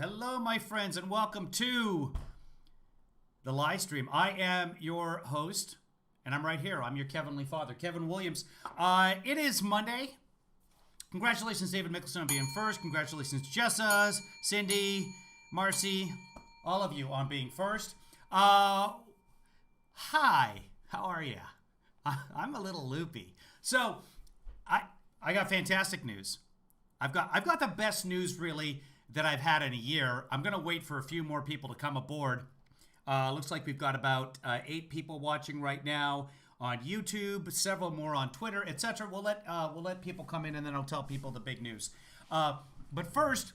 Hello, my friends, and welcome to the live stream. I am your host, and I'm right here. I'm your Kevinly father, Kevin Williams. It is Monday. Congratulations, David Mickelson, on being first. Congratulations, Jessa, Cindy, Marcy, all of you on being first. Hi, how are you? I'm a little loopy. So, I got fantastic news. I've got the best news, really, that I've had in a year. I'm going to wait for a few more people to come aboard. Looks like we've got about 8 people watching right now on YouTube, several more on Twitter, etc. We'll let people come in, and then I'll tell people the big news. But first,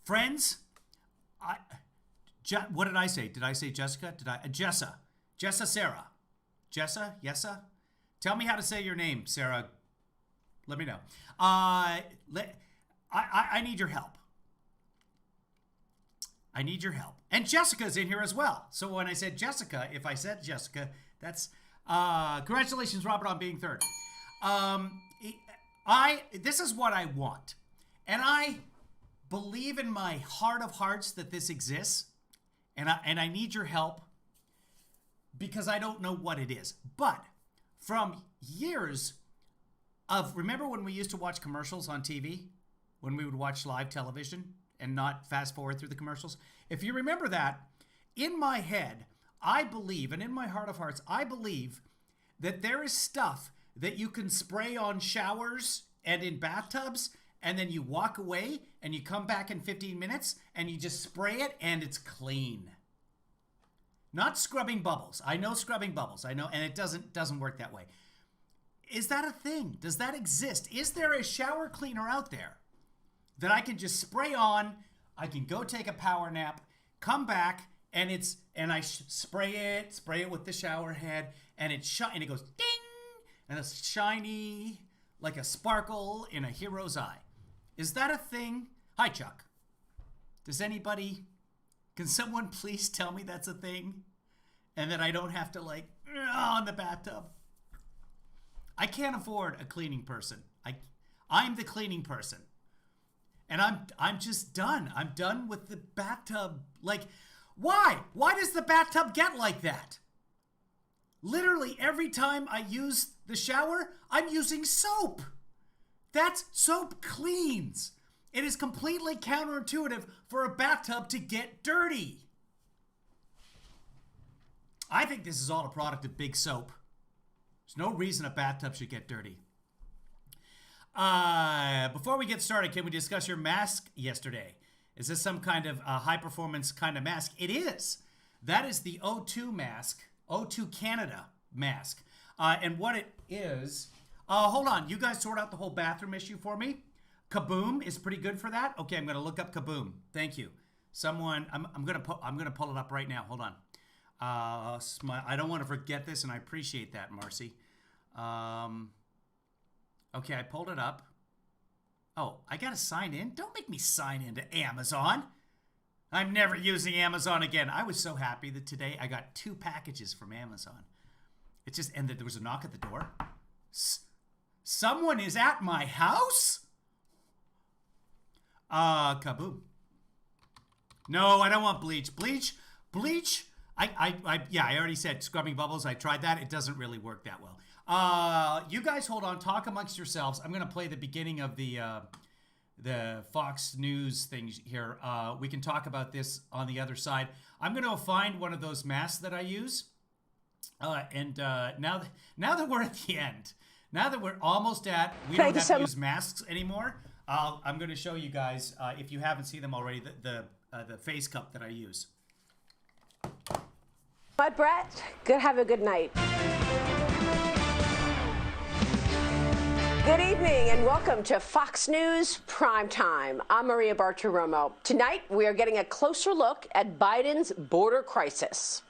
friends, what did I say? Did I say Jessica? Jessa Sarah. Yessa? Tell me how to say your name, Sarah. Let me know. I need your help. I need your help. And Jessica's in here as well. So when I said Jessica, if I said Jessica, that's congratulations, Robert, on being third. This is what I want. And I believe in my heart of hearts that this exists. And I need your help because I don't know what it is. But from years of, remember when we used to watch commercials on TV? When we would watch live television and not fast forward through the commercials? If you remember that, in my head, I believe, and in my heart of hearts, I believe that there is stuff that you can spray on showers and in bathtubs, and then you walk away and you come back in 15 minutes and you just spray it and it's clean. Not scrubbing bubbles. I know scrubbing bubbles. I know, and it doesn't work that way. Is that a thing? Does that exist? Is there a shower cleaner out there that I can just spray on? I can go take a power nap, come back, and I spray it with the shower head, and it goes ding, and it's shiny like a sparkle in a hero's eye. Is that a thing? Hi, Chuck. Can someone please tell me that's a thing, and that I don't have to in the bathtub? I can't afford a cleaning person. I'm the cleaning person. And I'm just done. I'm done with the bathtub. Why? Why does the bathtub get like that? Literally every time I use the shower, I'm using soap. Soap cleans. It is completely counterintuitive for a bathtub to get dirty. I think this is all a product of big soap. There's no reason a bathtub should get dirty. Before we get started, can we discuss your mask yesterday? Is this some kind of high-performance kind of mask? It is. That is the O2 mask, O2 Canada mask. And what it is, hold on, you guys sort out the whole bathroom issue for me. Kaboom is pretty good for that. Okay, I'm going to look up Kaboom. Thank you. Someone, I'm going to pull it up right now. Hold on. I don't want to forget this, and I appreciate that, Marcy. Okay, I pulled it up. Oh, I got to sign in? Don't make me sign into Amazon. I'm never using Amazon again. I was so happy that today I got 2 packages from Amazon. And there was a knock at the door. Someone is at my house? Kaboom. No, I don't want bleach. Bleach? I already said scrubbing bubbles. I tried that. It doesn't really work that well. You guys hold on. Talk amongst yourselves. I'm going to play the beginning of the Fox News thing here. We can talk about this on the other side. I'm going to find one of those masks that I use. Now that we're at the end, now that we're almost we don't have to use masks anymore. I'm going to show you guys, if you haven't seen them already, the face cup that I use. But Brett, have a good night. Good evening and welcome to Fox News Primetime. I'm Maria Bartiromo. Tonight, we are getting a closer look at Biden's border crisis.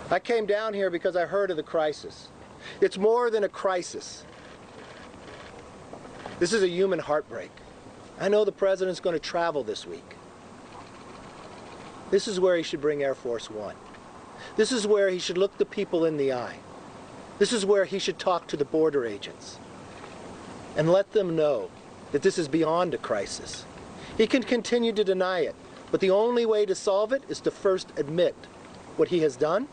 I came down here because I heard of the crisis. It's more than a crisis. This is a human heartbreak. I know the president's going to travel this week. This is where he should bring Air Force One. This is where he should look the people in the eye. This is where he should talk to the border agents and let them know that this is beyond a crisis. He can continue to deny it, but the only way to solve it is to first admit what he has done.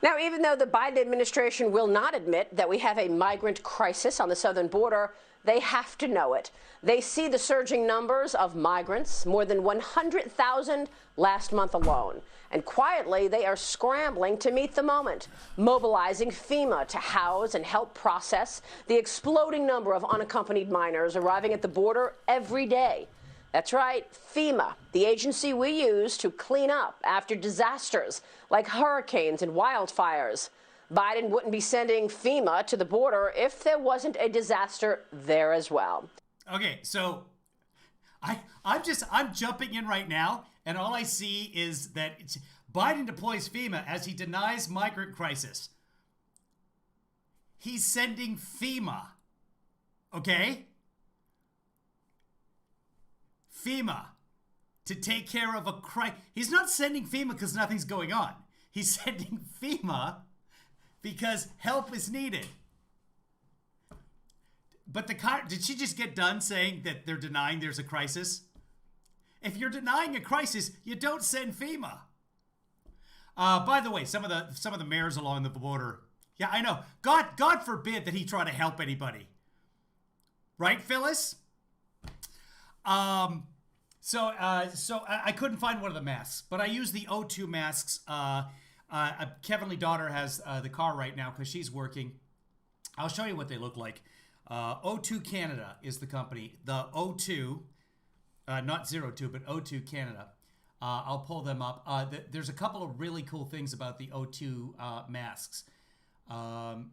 Now, even though the Biden administration will not admit that we have a migrant crisis on the southern border, they have to know it. They see the surging numbers of migrants, more than 100,000 last month alone. And quietly, they are scrambling to meet the moment, mobilizing FEMA to house and help process the exploding number of unaccompanied minors arriving at the border every day. That's right, FEMA, the agency we use to clean up after disasters like hurricanes and wildfires. Biden wouldn't be sending FEMA to the border if there wasn't a disaster there as well. Okay, so I'm jumping in right now, and all I see is that Biden deploys FEMA as he denies migrant crisis. He's sending FEMA, okay? FEMA to take care of a crisis. He's not sending FEMA because nothing's going on. He's sending FEMA because help is needed. But did she just get done saying that they're denying there's a crisis? If you're denying a crisis, you don't send FEMA. By the way, some of the mayors along the border. Yeah, I know. God forbid that he try to help anybody. Right, Phyllis? So I couldn't find one of the masks, but I used the O2 masks. Kevin Lee daughter has the car right now because she's working. I'll show you what they look like. O2 Canada is the company. The O2, not 02, but O2 Canada. I'll pull them up. There's a couple of really cool things about the O2 masks.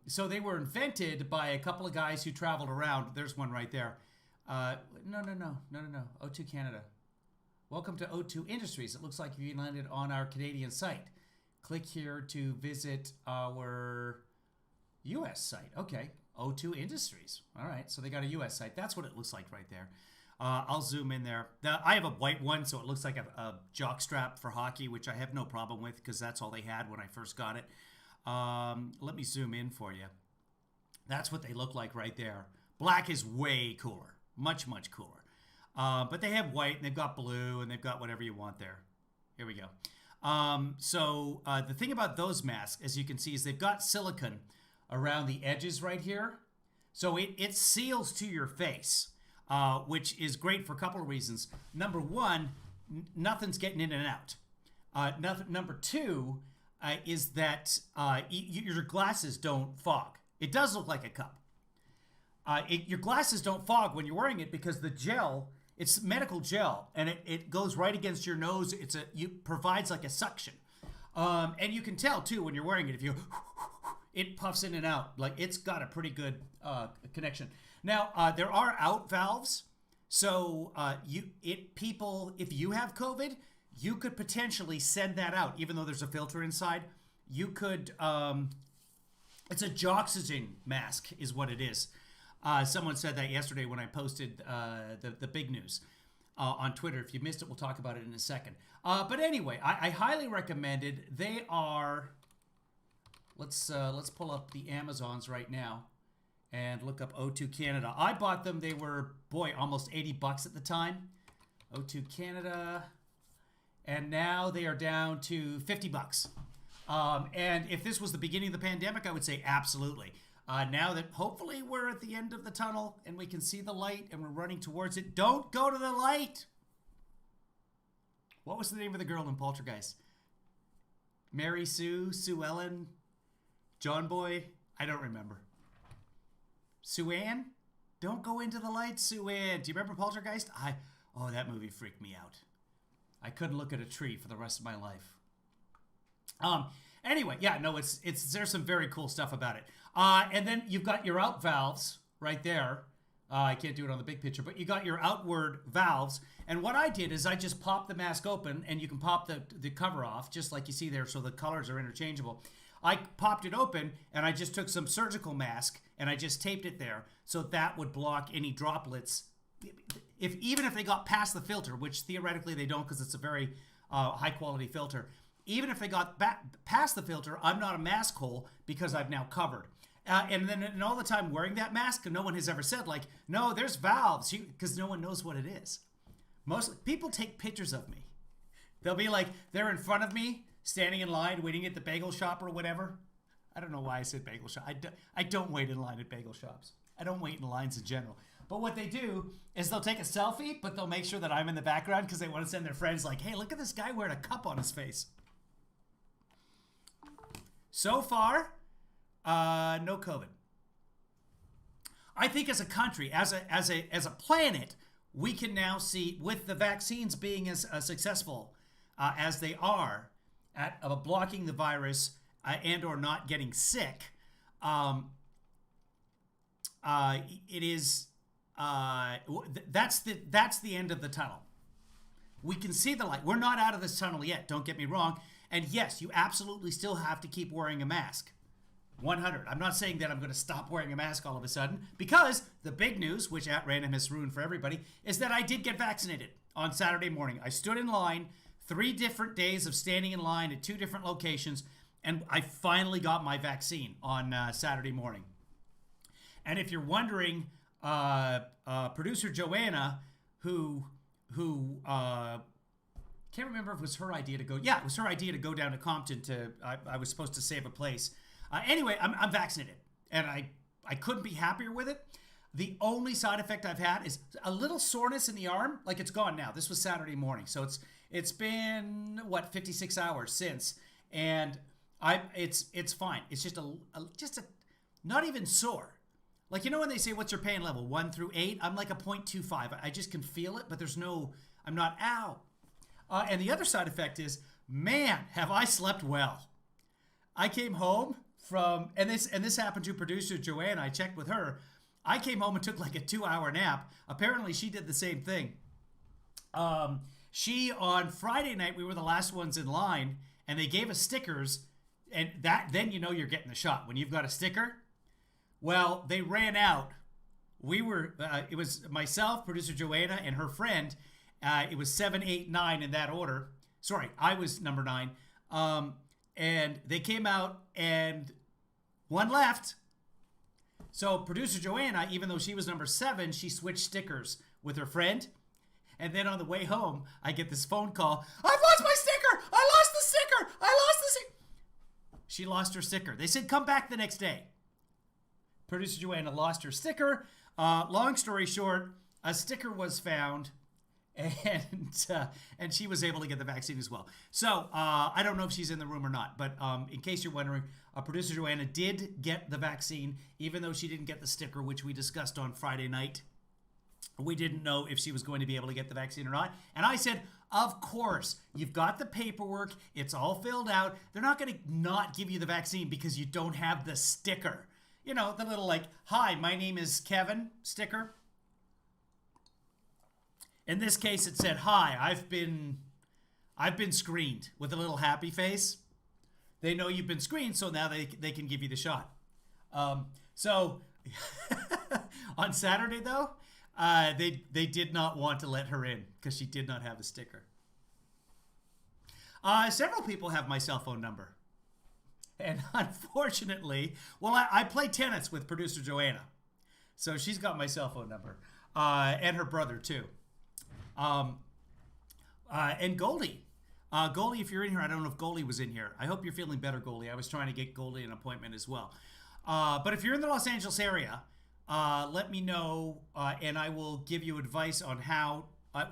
So they were invented by a couple of guys who traveled around. There's one right there. No. O2 Canada. Welcome to O2 Industries. It looks like you landed on our Canadian site. Click here to visit our U.S. site. Okay, O2 Industries. All right, so they got a U.S. site. That's what it looks like right there. I'll zoom in there. I have a white one, so it looks like a jock strap for hockey, which I have no problem with because that's all they had when I first got it. Let me zoom in for you. That's what they look like right there. Black is way cooler. Much, much cooler. But they have white, and they've got blue, and they've got whatever you want there. Here we go. So the thing about those masks, as you can see, is they've got silicone around the edges right here. So it seals to your face, which is great for a couple of reasons. Number one, nothing's getting in and out. Number two is that your glasses don't fog. It does look like a cup. Your glasses don't fog when you're wearing it because the gel, it's medical gel, and it goes right against your nose. It provides like a suction, and you can tell too when you're wearing it. If you, it puffs in and out. Like it's got a pretty good connection. Now there are out valves, so if you have COVID, you could potentially send that out, even though there's a filter inside. You could. It's a Joxygen mask, is what it is. Someone said that yesterday when I posted the big news on Twitter. If you missed it, we'll talk about it in a second. But anyway, I highly recommend it. They are. Let's pull up the Amazons right now and look up O2 Canada. I bought them. They were almost $80 at the time. O2 Canada, and now they are down to $50. And if this was the beginning of the pandemic, I would say absolutely. Now that hopefully we're at the end of the tunnel and we can see the light and we're running towards it, don't go to the light. What was the name of the girl in Poltergeist? Mary Sue, Sue Ellen, John Boy? I don't remember. Sue Ann? Don't go into the light, Sue Ann. Do you remember Poltergeist? That movie freaked me out. I couldn't look at a tree for the rest of my life. Anyway, yeah, no, there's some very cool stuff about it. And then you've got your out valves right there. I can't do it on the big picture, but you got your outward valves. And what I did is I just popped the mask open, and you can pop the cover off, just like you see there, so the colors are interchangeable. I popped it open, and I just took some surgical mask, and I just taped it there, so that would block any droplets even if they got past the filter, which theoretically they don't because it's a very high quality filter, even if they got past the filter, I'm not a mask hole because I've now covered. And all the time wearing that mask, no one has ever said like, no, there's valves, because no one knows what it is. Most people take pictures of me. They'll be like, they're in front of me, standing in line, waiting at the bagel shop or whatever. I don't know why I said bagel shop. I don't wait in line at bagel shops. I don't wait in lines in general. But what they do is they'll take a selfie, but they'll make sure that I'm in the background because they want to send their friends like, hey, look at this guy wearing a cup on his face. So far, no COVID. I think as a country, as a planet, we can now see, with the vaccines being as successful as they are at blocking the virus and or not getting sick, it is that's the end of the tunnel. We can see the light. We're not out of this tunnel yet. Don't get me wrong. And yes, you absolutely still have to keep wearing a mask. 100. I'm not saying that I'm going to stop wearing a mask all of a sudden, because the big news, which at random has ruined for everybody, is that I did get vaccinated on Saturday morning. I stood in line, 3 different days of standing in line at 2 different locations, and I finally got my vaccine on Saturday morning. And if you're wondering, producer Joanna, who can't remember if it was her idea to go. Yeah, it was her idea to go down to Compton to. I was supposed to save a place. Anyway, I'm vaccinated, and I couldn't be happier with it. The only side effect I've had is a little soreness in the arm. Like, it's gone now. This was Saturday morning, so it's been 56 hours since, and it's fine. It's just a not even sore. Like, you know when they say what's your pain level, 1 through 8? I'm like a 0.25. I just can feel it, but I'm not ow. And the other side effect is, man, have I slept well. I came home from, and this happened to producer Joanne. I checked with her. I came home and took like a 2-hour nap. Apparently she did the same thing. She, on Friday night, we were the last ones in line, and they gave us stickers, and then you know you're getting the shot when you've got a sticker. Well, they ran out. We were, it was myself, producer Joanna, and her friend. It was 7, 8, 9 in that order. Sorry, I was number 9. And they came out, and one left. So producer Joanna, even though she was number 7, she switched stickers with her friend. And then on the way home, I get this phone call. I've lost my sticker! I lost the sticker! I lost the sticker! She lost her sticker. They said, come back the next day. Producer Joanna lost her sticker. Long story short, a sticker was found, and she was able to get the vaccine as well. So I don't know if she's in the room or not, but in case you're wondering, producer Joanna did get the vaccine, even though she didn't get the sticker, which we discussed on Friday night. We didn't know if she was going to be able to get the vaccine or not. And I said, of course, you've got the paperwork. It's all filled out. They're not going to not give you the vaccine because you don't have the sticker. You know, the little like, hi, my name is Kevin sticker. In this case, it said, hi, I've been screened with a little happy face. They know you've been screened, so now they can give you the shot. So on Saturday, though, they did not want to let her in because she did not have a sticker. Several people have my cell phone number. And unfortunately, well, I play tennis with producer Joanna. So she's got my cell phone number. And her brother, too. And Goldie. Goldie, if you're in here, I don't know if Goldie was in here. I hope you're feeling better, Goldie. I was trying to get Goldie an appointment as well. But if you're in the Los Angeles area, let me know, and I will give you advice on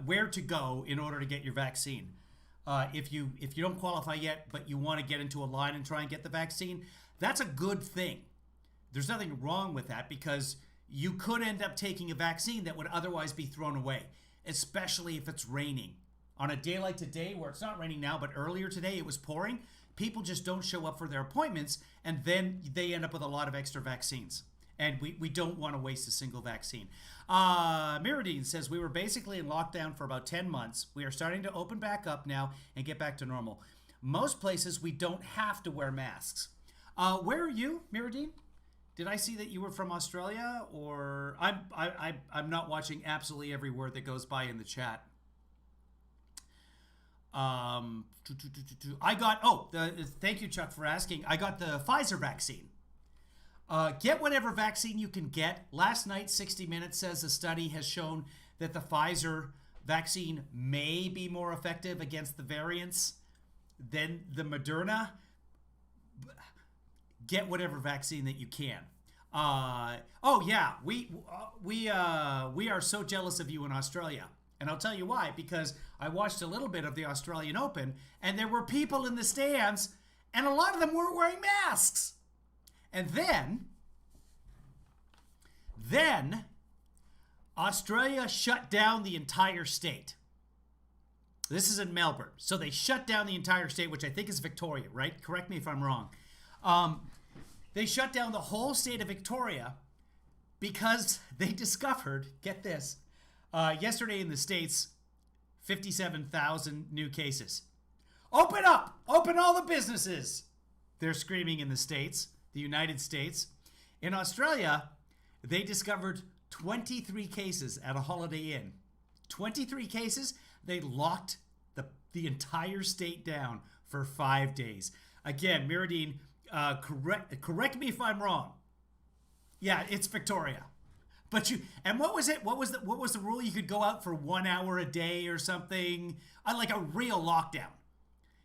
where to go in order to get your vaccine. If you don't qualify yet, but you want to get into a line and try and get the vaccine, that's a good thing. There's nothing wrong with that because you could end up taking a vaccine that would otherwise be thrown away, especially if it's raining. On a day like today, where it's not raining now, but earlier today it was pouring, people just don't show up for their appointments, and then they end up with a lot of extra vaccines. And we don't want to waste a single vaccine. Miradine says, we were basically in lockdown for about 10 months. We are starting to open back up now and get back to normal. Most places, we don't have to wear masks. Where are you, Miradine? Did I see that you were from Australia? Or I'm not watching absolutely every word that goes by in the chat. I got, thank you, Chuck, for asking. I got the Pfizer vaccine. Get whatever vaccine you can get. Last night, 60 Minutes says a study has shown that the Pfizer vaccine may be more effective against the variants than the Moderna. Get whatever vaccine that you can. We are so jealous of you in Australia. And I'll tell you why, because I watched a little bit of the Australian Open, and there were people in the stands, and a lot of them weren't wearing masks. And then Australia shut down the entire state. This is in Melbourne. So they shut down the entire state, which I think is Victoria, right? Correct me if I'm wrong. They shut down the whole state of Victoria because they discovered, get this, yesterday in the States, 57,000 new cases. Open up! Open all the businesses! They're screaming in the States, the United States. In Australia, they discovered 23 cases at a Holiday Inn. 23 cases. They locked the entire state down for 5 days. Again, Miradine, correct me if I'm wrong. Yeah, it's Victoria. But what was it? What was the rule? You could go out for 1 hour a day or something, like a real lockdown.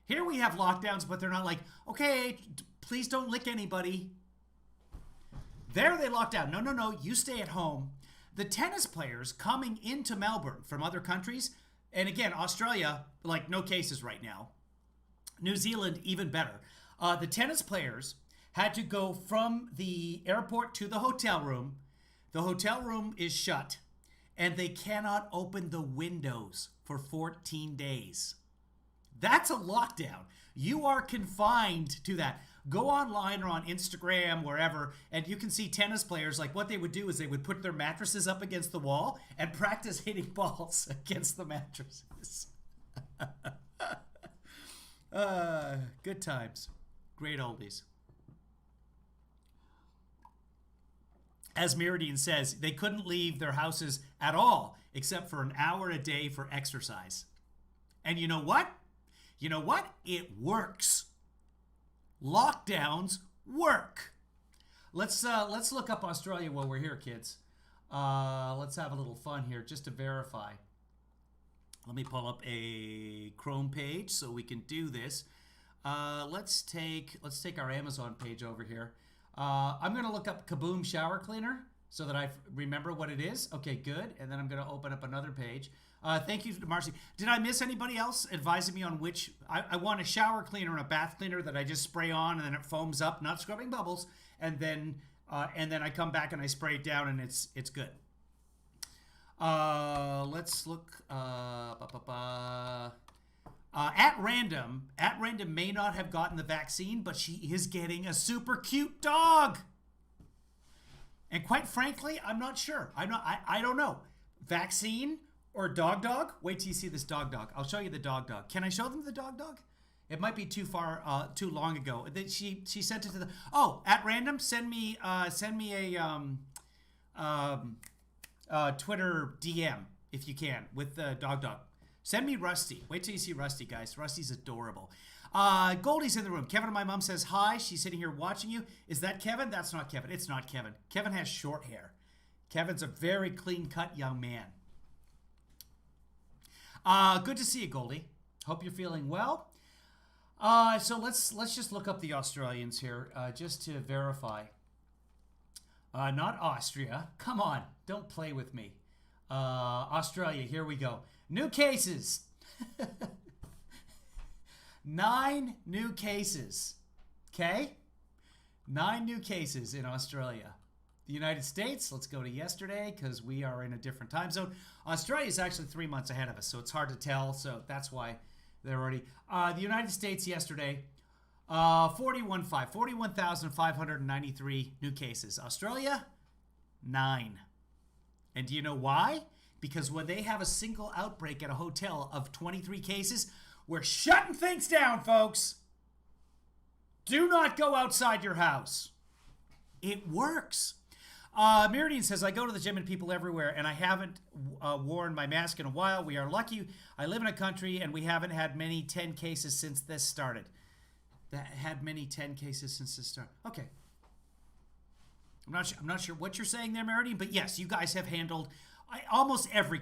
Here we have lockdowns, but they're not like, okay, please don't lick anybody. There they locked down. No, you stay at home. The tennis players coming into Melbourne from other countries, and again, Australia, like no cases right now. New Zealand, even better. The tennis players had to go from the airport to the hotel room. The hotel room is shut, and they cannot open the windows for 14 days. That's a lockdown. You are confined to that. Go online or on Instagram, wherever, and you can see tennis players, like what they would do is they would put their mattresses up against the wall and practice hitting balls against the mattresses. Good times. Great oldies. As Miradine says, they couldn't leave their houses at all except for an hour a day for exercise. And you know what? It works. Lockdowns work. Let's look up Australia while we're here, kids. Let's have a little fun here just to verify. Let me pull up a Chrome page so we can do this. Let's take our Amazon page over here. I'm going to look up Kaboom shower cleaner so that I remember what it is. Okay, good. And then I'm going to open up another page. Thank you, Marcy. Did I miss anybody else advising me on which? I want a shower cleaner and a bath cleaner that I just spray on and then it foams up, not scrubbing bubbles, and then I come back and I spray it down and it's good. Let's look. At random may not have gotten the vaccine, but she is getting a super cute dog. And quite frankly, I'm not sure. I don't know. Vaccine or dog? Wait till you see this dog. I'll show you the dog. Can I show them the dog? It might be too long ago. She sent it to the. Oh, at random, send me a Twitter DM if you can with the dog. Send me Rusty. Wait till you see Rusty, guys. Rusty's adorable. Goldie's in the room. Kevin and my mom says hi. She's sitting here watching you. Is that Kevin? That's not Kevin. It's not Kevin. Kevin has short hair. Kevin's a very clean-cut young man. Good to see you, Goldie. Hope you're feeling well. So let's just look up the Australians here, just to verify. Not Austria. Come on, don't play with me. Australia, here we go. New cases. 9 new cases. Okay? 9 new cases in Australia. The United States, let's go to yesterday because we are in a different time zone. Australia is actually 3 months ahead of us, so it's hard to tell. So that's why they're already. The United States yesterday, 41,593 new cases. Australia, 9. And do you know why? Because when they have a single outbreak at a hotel of 23 cases, we're shutting things down, folks. Do not go outside your house. It works. Meridian says, I go to the gym and people everywhere, and I haven't worn my mask in a while. We are lucky. I live in a country, and we haven't had many 10 cases since this started. That had many 10 cases since this started. Okay. I'm not sure what you're saying there, Meridian, but yes, you guys have handled almost every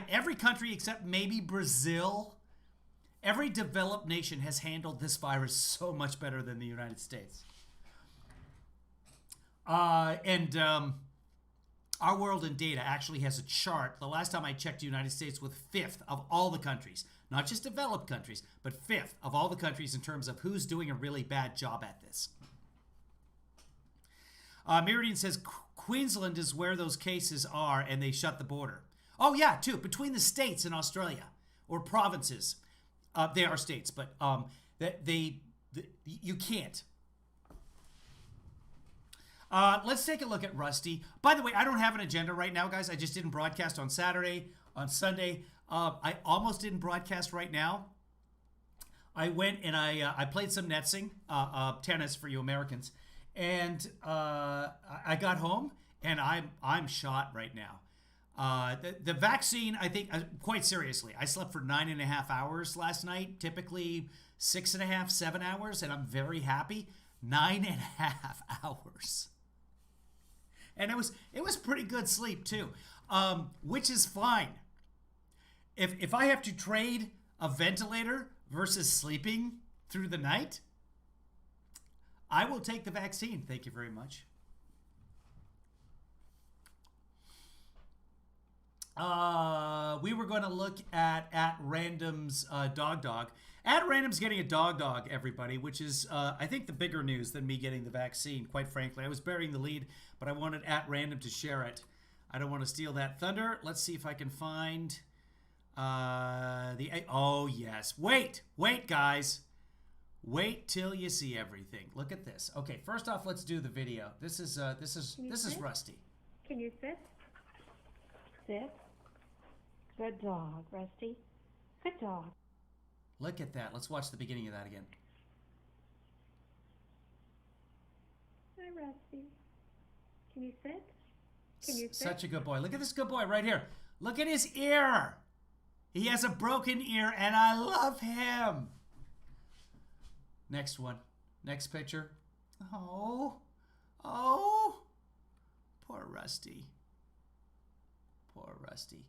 every country except maybe Brazil. Every developed nation has handled this virus so much better than the United States. Our World in Data actually has a chart. The last time I checked, the United States was 5th of all the countries, not just developed countries, but 5th of all the countries in terms of who's doing a really bad job at this. Meridian says Queensland is where those cases are, and they shut the border. Oh yeah, too, between the states in Australia or provinces. They are states, but you can't. Let's take a look at Rusty. By the way, I don't have an agenda right now, guys. I just didn't broadcast on Saturday, on Sunday. I almost didn't broadcast right now. I went and I played some netsing, tennis for you Americans, and I got home and I'm shot right now. The vaccine, I think, quite seriously, I slept for 9.5 hours last night, typically 6.5, 7 hours, and I'm very happy. 9.5 hours. And it was pretty good sleep too, which is fine. If I have to trade a ventilator versus sleeping through the night, I will take the vaccine. Thank you very much. We were going to look at Random's dog. At Random's getting a dog, everybody, which is, I think, the bigger news than me getting the vaccine, quite frankly. I was burying the lead, but I wanted at Random to share it. I don't want to steal that thunder. Let's see if I can find oh, yes. Wait, guys. Wait till you see everything. Look at this. Okay, first off, let's do the video. This is Rusty. Can you sit? Sit. Good dog, Rusty. Good dog. Look at that. Let's watch the beginning of that again. Hi, Rusty. Can you sit? Can you sit? Such a good boy. Look at this good boy right here. Look at his ear. He has a broken ear, and I love him. Next one. Next picture. Oh. Poor Rusty. Poor Rusty.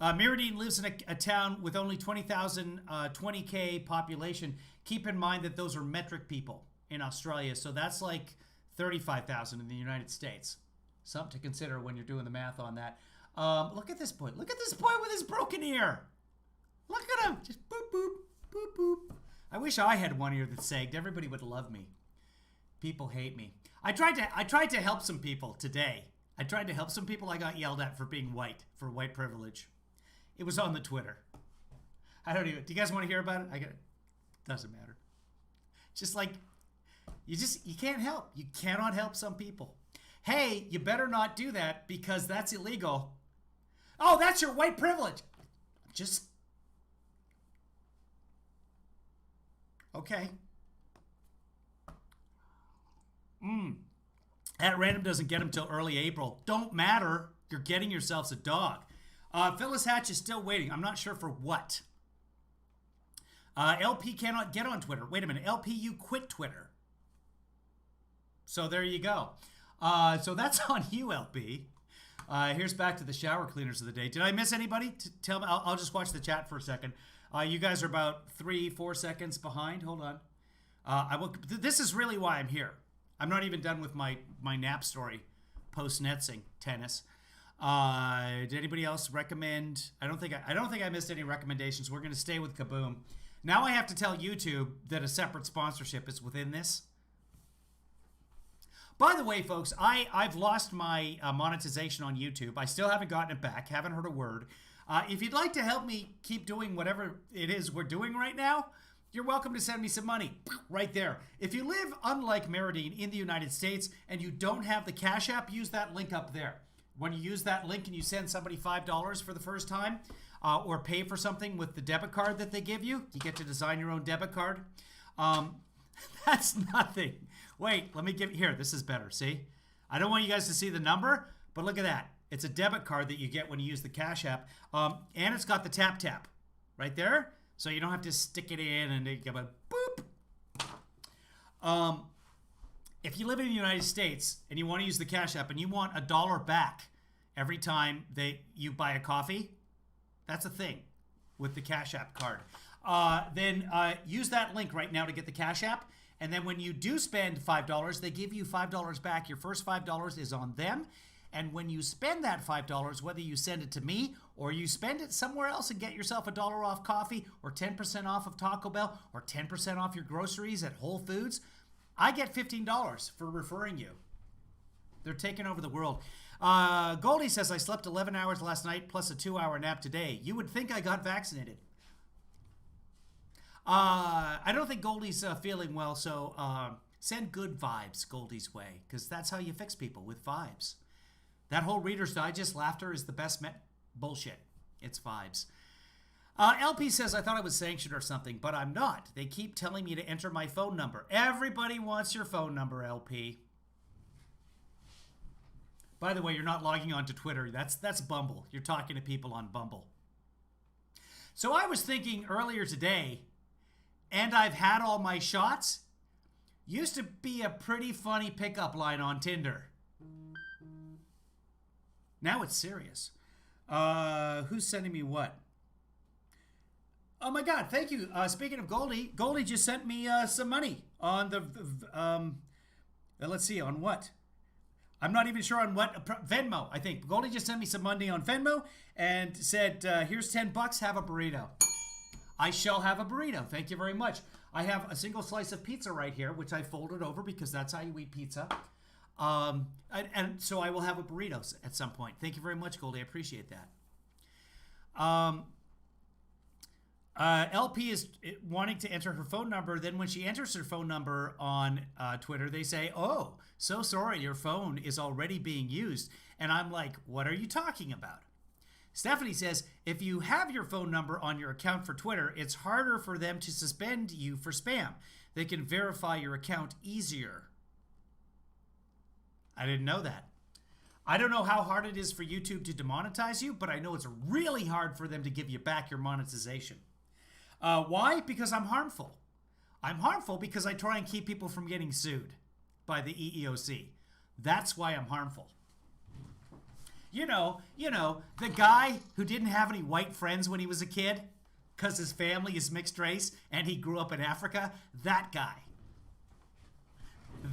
Meridian lives in a town with only 20,000, 20K population. Keep in mind that those are metric people in Australia, so that's like 35,000 in the United States. Something to consider when you're doing the math on that. Look at this boy. Look at this boy with his broken ear. Look at him. Just boop, boop, boop, boop. I wish I had one ear that sagged. Everybody would love me. People hate me. I tried to help some people today. I got yelled at for being white, for white privilege. It was on the Twitter. Do you guys want to hear about it? Doesn't matter. Just like, you can't help. You cannot help some people. Hey, you better not do that because that's illegal. Oh, that's your white privilege. Okay. At Random doesn't get him till early April. Don't matter. You're getting yourselves a dog. Phyllis Hatch is still waiting. I'm not sure for what. LP cannot get on Twitter. Wait a minute. LP, you quit Twitter. So there you go. So that's on you, LP. Here's back to the shower cleaners of the day. Did I miss anybody? Tell me. I'll just watch the chat for a second. You guys are about 3-4 seconds behind. Hold on. This is really why I'm here. I'm not even done with my nap story post-netsing tennis. Did anybody else recommend? I don't think I missed any recommendations. We're going to stay with Kaboom. Now I have to tell YouTube that a separate sponsorship is within this. By the way, folks, I've lost my monetization on YouTube. I still haven't gotten it back. Haven't heard a word. If you'd like to help me keep doing whatever it is we're doing right now, you're welcome to send me some money right there. If you live, unlike Meridian, in the United States and you don't have the Cash App, use that link up there. When you use that link and you send somebody $5 for the first time or pay for something with the debit card that they give you, you get to design your own debit card. That's nothing. Wait, let me give here. This is better. See? I don't want you guys to see the number, but look at that. It's a debit card that you get when you use the Cash App. And it's got the tap right there. So you don't have to stick it in and it give a boop. If you live in the United States and you want to use the Cash App and you want $1 back every time you buy a coffee, that's a thing with the Cash App card. Then use that link right now to get the Cash App. And then when you do spend $5, they give you $5 back. Your first $5 is on them. And when you spend that $5, whether you send it to me or you spend it somewhere else and get yourself $1 off coffee or 10% off of Taco Bell or 10% off your groceries at Whole Foods, I get $15 for referring you. They're taking over the world. Goldie says, I slept 11 hours last night plus a 2-hour nap today. You would think I got vaccinated. I don't think Goldie's feeling well, so send good vibes Goldie's way, because that's how you fix people, with vibes. That whole Reader's Digest laughter is the best bullshit. It's vibes. LP says, I thought I was sanctioned or something, but I'm not. They keep telling me to enter my phone number. Everybody wants your phone number, LP. By the way, you're not logging on to Twitter. That's Bumble. You're talking to people on Bumble. So I was thinking earlier today, and I've had all my shots, used to be a pretty funny pickup line on Tinder. Now it's serious. Who's sending me what? Oh my God, thank you. Speaking of Goldie, Goldie just sent me some money on let's see, on what? I'm not even sure on what. Venmo, I think. Goldie just sent me some money on Venmo and said, here's $10, have a burrito. I shall have a burrito. Thank you very much. I have a single slice of pizza right here, which I folded over because that's how you eat pizza. And so I will have a burrito at some point. Thank you very much, Goldie. I appreciate that. LP is wanting to enter her phone number. Then when she enters her phone number on Twitter, they say, oh, so sorry, your phone is already being used. And I'm like, what are you talking about? Stephanie says, if you have your phone number on your account for Twitter, it's harder for them to suspend you for spam. They can verify your account easier. I didn't know that. I don't know how hard it is for YouTube to demonetize you, but I know it's really hard for them to give you back your monetization. Why? Because I'm harmful. I'm harmful because I try and keep people from getting sued by the EEOC. That's why I'm harmful. You know, the guy who didn't have any white friends when he was a kid because his family is mixed race and he grew up in Africa, that guy.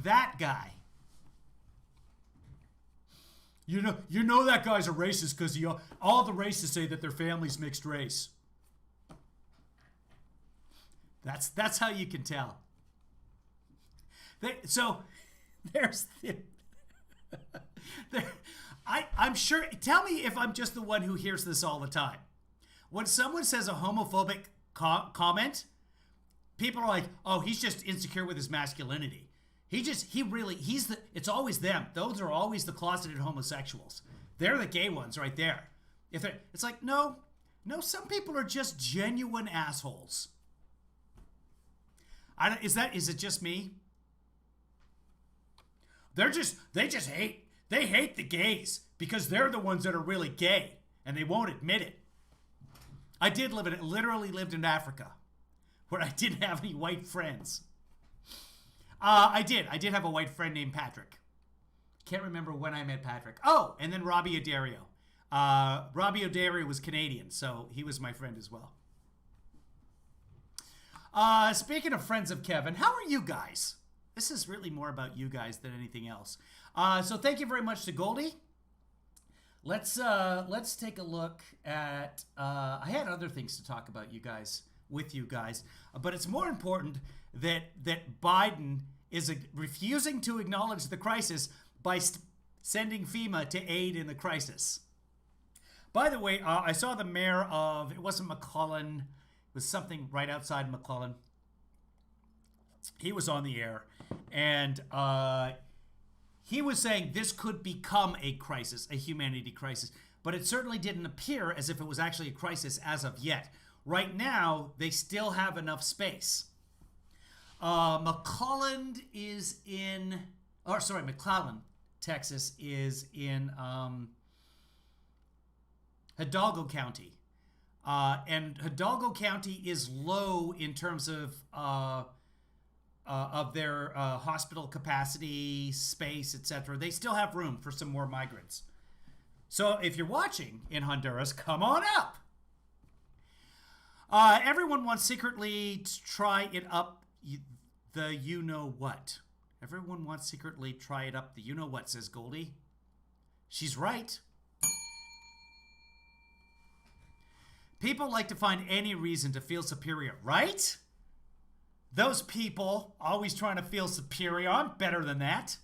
That guy. You know that guy's a racist because all the racists say that their family's mixed race. That's how you can tell. So there's I'm sure. Tell me if I'm just the one who hears this all the time. When someone says a homophobic comment, people are like, "Oh, he's just insecure with his masculinity. It's always them. Those are always the closeted homosexuals. They're the gay ones right there. It's like, no, some people are just genuine assholes. Is it just me? They hate the gays because they're the ones that are really gay and they won't admit it. I literally lived in Africa where I didn't have any white friends. I did have a white friend named Patrick. Can't remember when I met Patrick. Oh, and then Robbie Odario. Robbie Odario was Canadian, so he was my friend as well. Speaking of friends of Kevin, how are you guys? This is really more about you guys than anything else. So thank you very much to Goldie. Let's take a look at. I had other things to talk about with you guys, but it's more important that Biden is refusing to acknowledge the crisis by sending FEMA to aid in the crisis. By the way, I saw the mayor of, it wasn't McClellan, it was something right outside McClellan. He was on the air, and he was saying this could become a crisis, a humanity crisis, but it certainly didn't appear as if it was actually a crisis as of yet. Right now, they still have enough space. McClellan is in, or sorry, McClellan, Texas is in Hidalgo County. And Hidalgo County is low in terms of their hospital capacity, space, etc. They still have room for some more migrants. So if you're watching in Honduras, come on up. Everyone wants secretly to try it up the you-know-what. Everyone wants secretly try it up the you-know-what, says Goldie. She's right. People like to find any reason to feel superior, right? Those people always trying to feel superior. I'm better than that.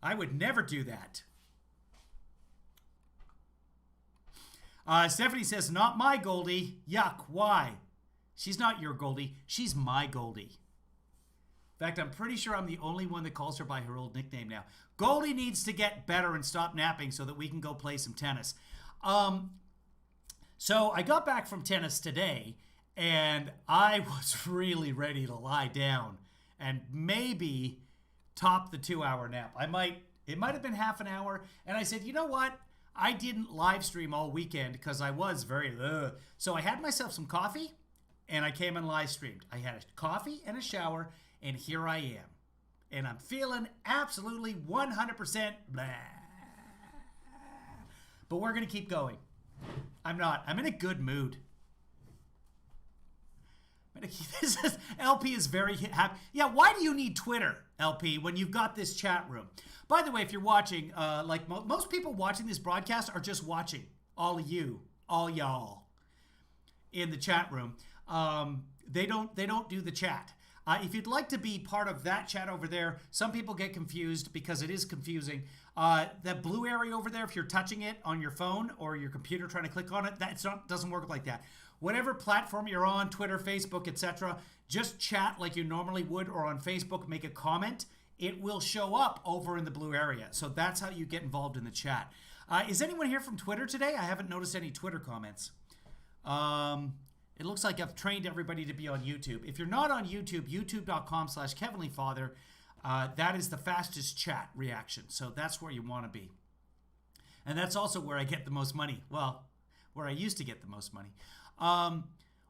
I would never do that. Stephanie says, not my Goldie. Yuck, why? She's not your Goldie. She's my Goldie. In fact, I'm pretty sure I'm the only one that calls her by her old nickname now. Goldie needs to get better and stop napping so that we can go play some tennis. So I got back from tennis today, and I was really ready to lie down and maybe top the 2-hour nap. It might have been half an hour, and I said, you know what? I didn't live stream all weekend because I was very So I had myself some coffee, and I came and live streamed. I had a coffee and a shower, and here I am. And I'm feeling absolutely 100% blah. But we're going to keep going. I'm not. I'm in a good mood. LP is very happy. Yeah, why do you need Twitter, LP, when you've got this chat room? By the way, if you're watching, like most people watching this broadcast are just watching. All of you, all y'all in the chat room. They don't do the chat. If you'd like to be part of that chat over there, some people get confused because it is confusing. That blue area over there, if you're touching it on your phone or your computer trying to click on it, doesn't work like that. Whatever platform you're on, Twitter, Facebook, etc., just chat like you normally would, or on Facebook, make a comment. It will show up over in the blue area. So that's how you get involved in the chat. Is anyone here from Twitter today? I haven't noticed any Twitter comments. It looks like I've trained everybody to be on YouTube. If you're not on YouTube, youtube.com/KevinLeeFather, that is the fastest chat reaction. So that's where you want to be. And that's also where I get the most money. Well, where I used to get the most money.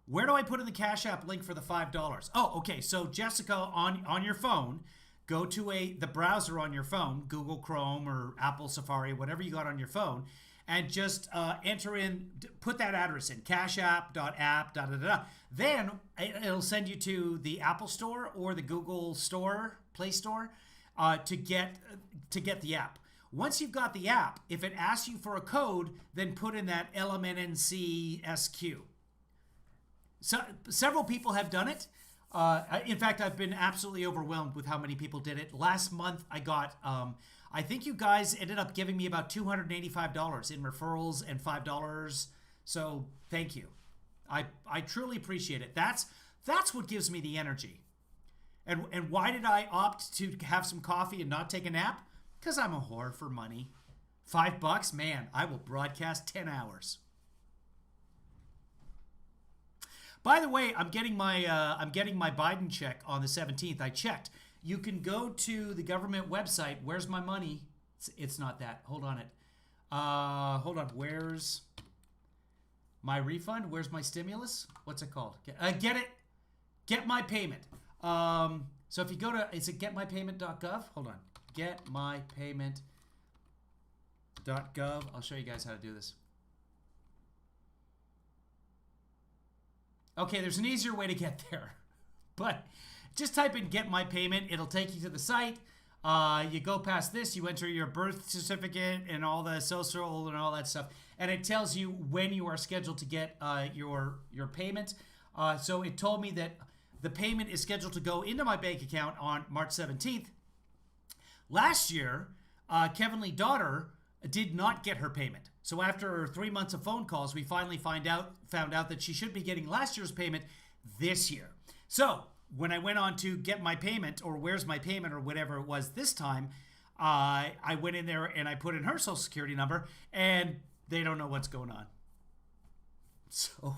Where do I put in the Cash App link for the $5? Oh, okay. So Jessica, on your phone, go to the browser on your phone, Google Chrome or Apple Safari, whatever you got on your phone, and just enter in, put that address in, cashapp.app, Then it'll send you to the Apple Store or the Google Store, Play Store, to get the app. Once you've got the app, if it asks you for a code, then put in that LMNNCSQ. So several people have done it. In fact, I've been absolutely overwhelmed with how many people did it. Last month, I got, I think you guys ended up giving me about $285 in referrals and $5. So thank you. I truly appreciate it. That's what gives me the energy. And why did I opt to have some coffee and not take a nap? Because I'm a whore for money. $5, man, I will broadcast 10 hours. By the way, I'm getting my Biden check on the 17th. I checked. You can go to the government website. Where's my money? It's not that. Hold on it. Hold on. Where's my refund? Where's my stimulus? What's it called? Get it. Get my payment. So if you go to, is it getmypayment.gov? Hold on. Getmypayment.gov. I'll show you guys how to do this. Okay, there's an easier way to get there, but just type in Get My Payment. It'll take you to the site. You go past this, you enter your birth certificate and all the social and all that stuff, and it tells you when you are scheduled to get your payment. So it told me that the payment is scheduled to go into my bank account on March 17th. Last year, Kevin Lee daughter did not get her payment. So after 3 months of phone calls, we finally found out that she should be getting last year's payment this year. So when I went on to get my payment, or where's my payment, or whatever it was this time, I went in there and I put in her social security number, and they don't know what's going on. So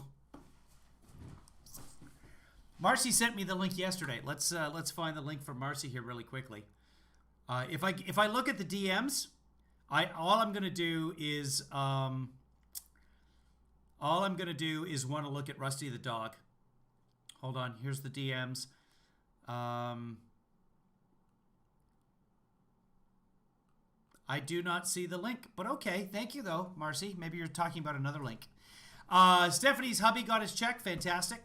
Marcy sent me the link yesterday. Let's find the link from Marcy here really quickly. If I look at the DMs, all I'm gonna do is want to look at Rusty the dog. Hold on, here's the DMs. I do not see the link, but okay. Thank you though, Marcy. Maybe you're talking about another link. Stephanie's hubby got his check. Fantastic.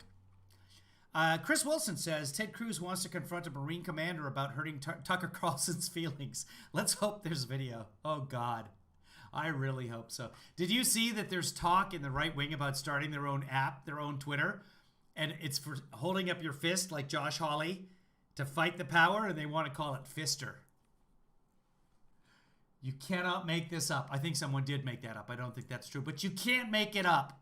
Chris Wilson says Ted Cruz wants to confront a Marine commander about hurting Tucker Carlson's feelings. Let's hope there's video. Oh God, I really hope so. Did you see that there's talk in the right wing about starting their own app, their own Twitter, and it's for holding up your fist like Josh Hawley to fight the power, and they want to call it Fister. You cannot make this up. I think someone did make that up. I don't think that's true, but you can't make it up.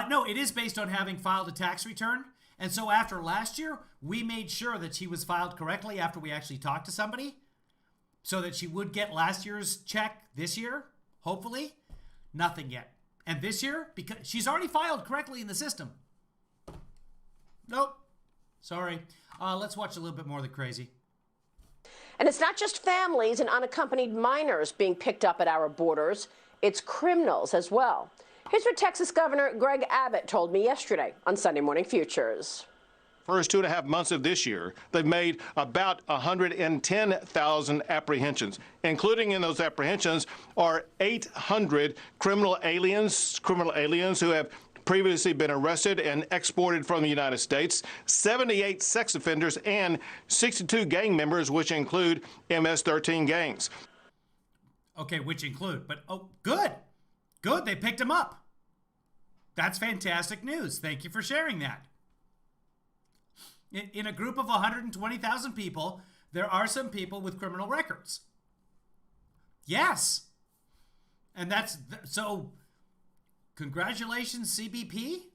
No, it is based on having filed a tax return. And so after last year, we made sure that she was filed correctly after we actually talked to somebody so that she would get last year's check this year, hopefully. Nothing yet. And this year, because she's already filed correctly in the system. Nope. Sorry. Let's watch a little bit more of the crazy. And it's not just families and unaccompanied minors being picked up at our borders. It's criminals as well. Here's what Texas Governor Greg Abbott told me yesterday on Sunday Morning Futures. First 2.5 months of this year, they've made about 110,000 apprehensions. Including in those apprehensions are 800 criminal aliens who have previously been arrested and exported from the United States, 78 sex offenders, and 62 gang members, which include MS-13 gangs. Okay, which include, but oh, good. Good, they picked him up. That's fantastic news. Thank you for sharing that. In a group of 120,000 people, there are some people with criminal records. Yes. And so congratulations, CBP.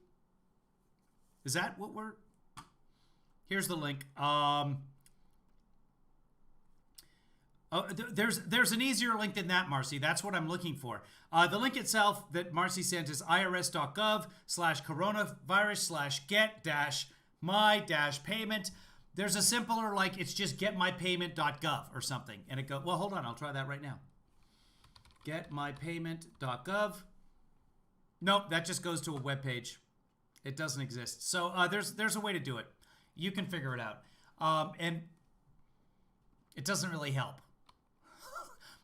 Is that what we're... Here's the link. There's an easier link than that, Marcy. That's what I'm looking for. The link itself that Marcy sent is irs.gov/corona/get-my-payment. There's a simpler, like, it's just getmypayment.gov or something. And it goes, well, hold on, I'll try that right now. Getmypayment.gov. Nope, that just goes to a web page. It doesn't exist. So there's a way to do it. You can figure it out. And it doesn't really help.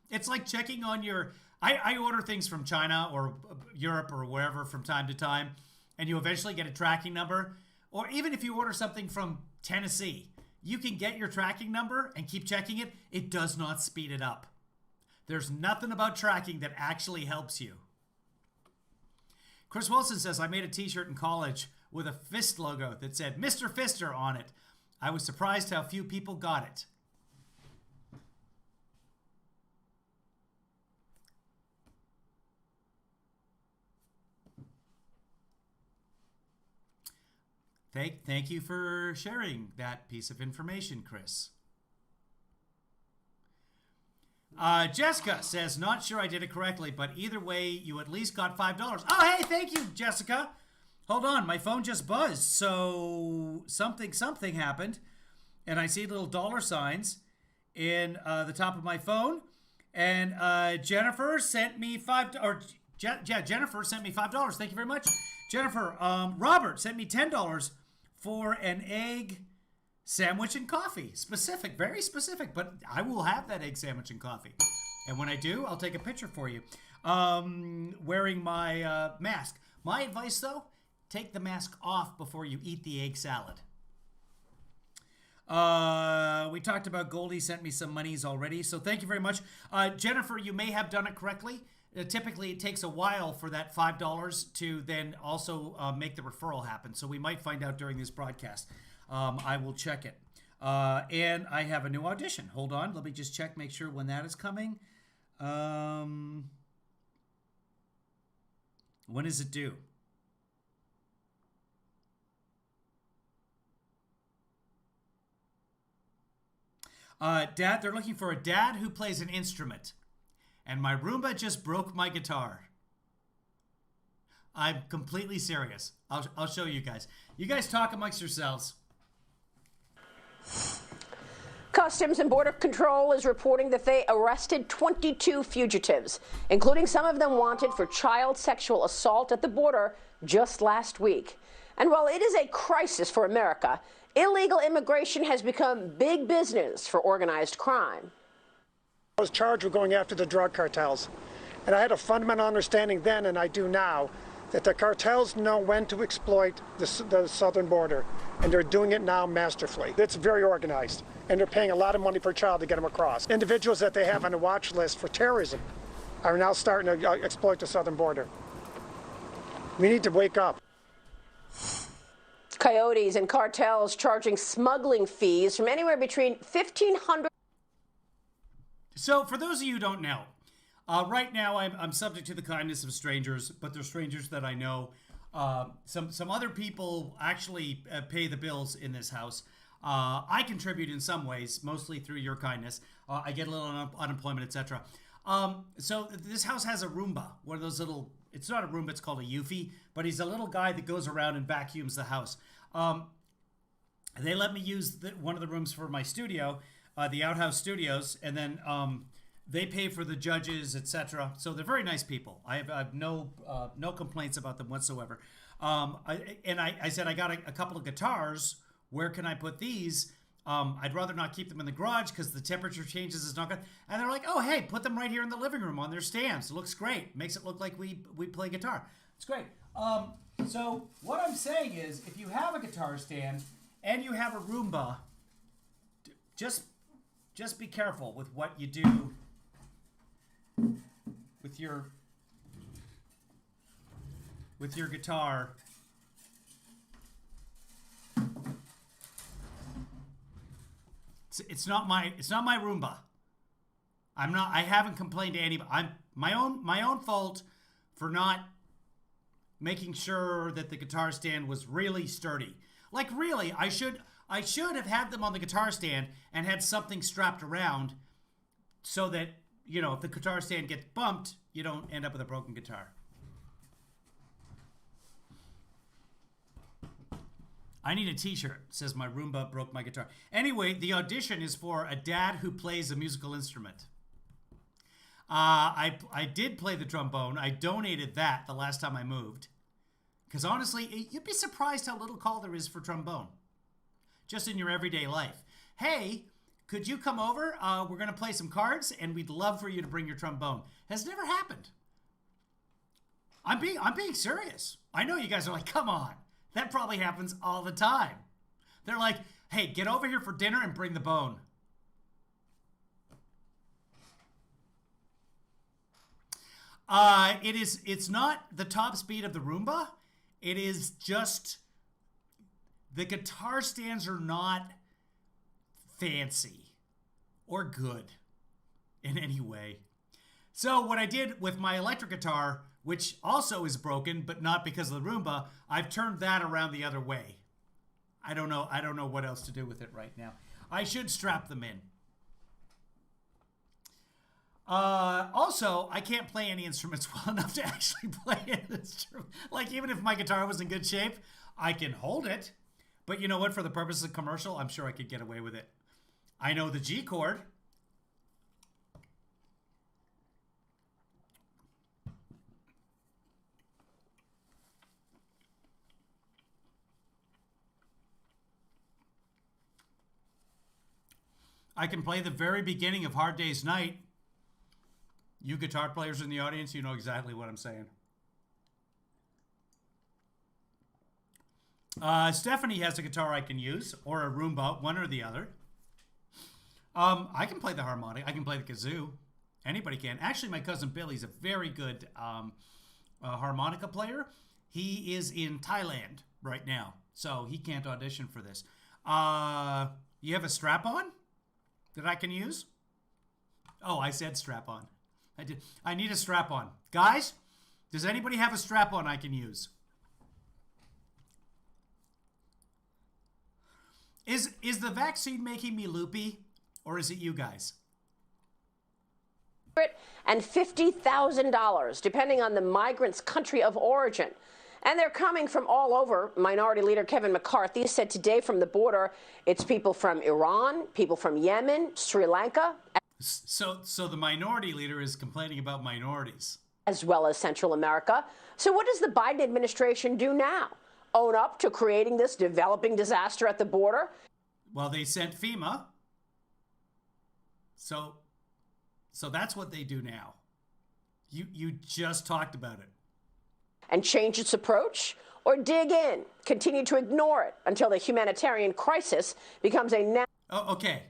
It's like checking on your... I order things from China or Europe or wherever from time to time, and you eventually get a tracking number. Or even if you order something from Tennessee, you can get your tracking number and keep checking it. It does not speed it up. There's nothing about tracking that actually helps you. Chris Wilson says, I made a t-shirt in college with a fist logo that said Mr. Fister on it. I was surprised how few people got it. Thank you for sharing that piece of information, Chris. Jessica says, not sure I did it correctly, but either way, you at least got $5. Oh, hey, thank you, Jessica. Hold on, my phone just buzzed. So something happened, and I see little dollar signs in the top of my phone. And Jennifer sent me Jennifer sent me $5. Thank you very much, Jennifer. Robert sent me $10 for an egg sandwich and coffee. Specific, very specific, but I will have that egg sandwich and coffee. And when I do, I'll take a picture for you. Wearing my mask. My advice, though, take the mask off before you eat the egg salad. We talked about Goldie sent me some monies already, so thank you very much. Jennifer, you may have done it correctly. Typically, it takes a while for that $5 to then also make the referral happen. So we might find out during this broadcast. I will check it. And I have a new audition. Hold on. Let me just check, make sure when that is coming. When is it due? Dad, they're looking for a dad who plays an instrument. And my Roomba just broke my guitar. I'm completely serious. I'll show you guys. You guys talk amongst yourselves. Customs and Border Control is reporting that they arrested 22 fugitives, including some of them wanted for child sexual assault at the border just last week. And while it is a crisis for America, illegal immigration has become big business for organized crime. I was charged with going after the drug cartels. And I had a fundamental understanding then, and I do now, that the cartels know when to exploit the southern border, and they're doing it now masterfully. It's very organized, and they're paying a lot of money per child to get them across. Individuals that they have on the watch list for terrorism are now starting to exploit the southern border. We need to wake up. Coyotes and cartels charging smuggling fees from anywhere between $1,500. So, for those of you who don't know, right now I'm subject to the kindness of strangers, but they're strangers that I know. Some other people actually pay the bills in this house. I contribute in some ways, mostly through your kindness. I get a little unemployment, etc. So this house has a Roomba, one of those little. It's not a Roomba, it's called a Eufy, but he's a little guy that goes around and vacuums the house. They let me use one of the rooms for my studio, the Outhouse Studios, and then they pay for the judges, etc. So they're very nice people. I have no complaints about them whatsoever. I said I got a couple of guitars. Where can I put these? I'd rather not keep them in the garage because the temperature changes is not good. And they're like, oh, hey, put them right here in the living room on their stands. It looks great. Makes it look like we play guitar. It's great. So what I'm saying is, if you have a guitar stand and you have a Roomba, just be careful with what you do with your guitar. It's not my Roomba. I haven't complained to anybody. I'm my own fault for not making sure that the guitar stand was really sturdy. Like really, I should have had them on the guitar stand and had something strapped around so that, you know, if the guitar stand gets bumped, you don't end up with a broken guitar. I need a t-shirt. Says my Roomba broke my guitar. Anyway, the audition is for a dad who plays a musical instrument. I did play the trombone. I donated that the last time I moved. Because honestly, you'd be surprised how little call there is for trombone. Just in your everyday life. Hey, could you come over? We're going to play some cards, and we'd love for you to bring your trombone. Has never happened. I'm being serious. I know you guys are like, come on. That probably happens all the time. They're like, hey, get over here for dinner and bring the bone. It's not the top speed of the Roomba. It is just the guitar stands are not fancy or good in any way. So what I did with my electric guitar, which also is broken, but not because of the Roomba, I've turned that around the other way. I don't know what else to do with it right now. I should strap them in. Also, I can't play any instruments well enough to actually play an instrument. Like, even if my guitar was in good shape, I can hold it. But you know what? For the purpose of commercial, I'm sure I could get away with it. I know the G chord. I can play the very beginning of Hard Day's Night. You guitar players in the audience, you know exactly what I'm saying. Stephanie has a guitar I can use, or a Roomba, one or the other. I can play the harmonica. I can play the kazoo. Anybody can. Actually, my cousin Billy's a very good harmonica player. He is in Thailand right now, so he can't audition for this. You have a strap-on that I can use? Oh, I said strap-on. I did. I need a strap-on. Guys, does anybody have a strap-on I can use? Is the vaccine making me loopy, or is it you guys? and $50,000, depending on the migrant's country of origin. And they're coming from all over. Minority Leader Kevin McCarthy said today from the border, it's people from Iran, people from Yemen, Sri Lanka. So the minority leader is complaining about minorities. As well as Central America. So what does the Biden administration do now? Own up to creating this developing disaster at the border? Well, they sent FEMA. So that's what they do now. You just talked about it. And change its approach? Or dig in, continue to ignore it until the humanitarian crisis becomes a Oh, okay.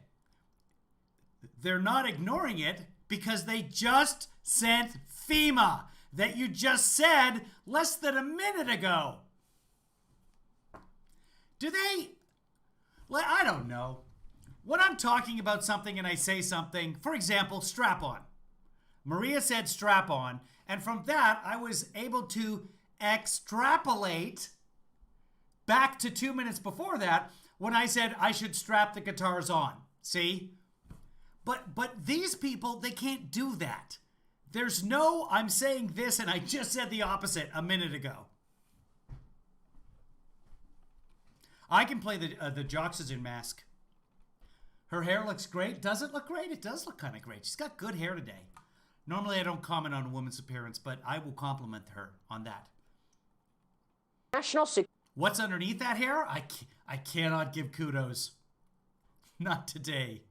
They're not ignoring it because they just sent FEMA that you just said less than a minute ago. Do they? I don't know. When I'm talking about something and I say something, for example, strap on. Maria said strap on, and from that I was able to extrapolate back to 2 minutes before that when I said I should strap the guitars on. See? But these people, they can't do that. There's no, I'm saying this and I just said the opposite a minute ago. I can play the Joxygen mask. Her hair looks great. Does it look great? It does look kind of great. She's got good hair today. Normally I don't comment on a woman's appearance, but I will compliment her on that. national security. What's underneath that hair? I cannot give kudos. Not today.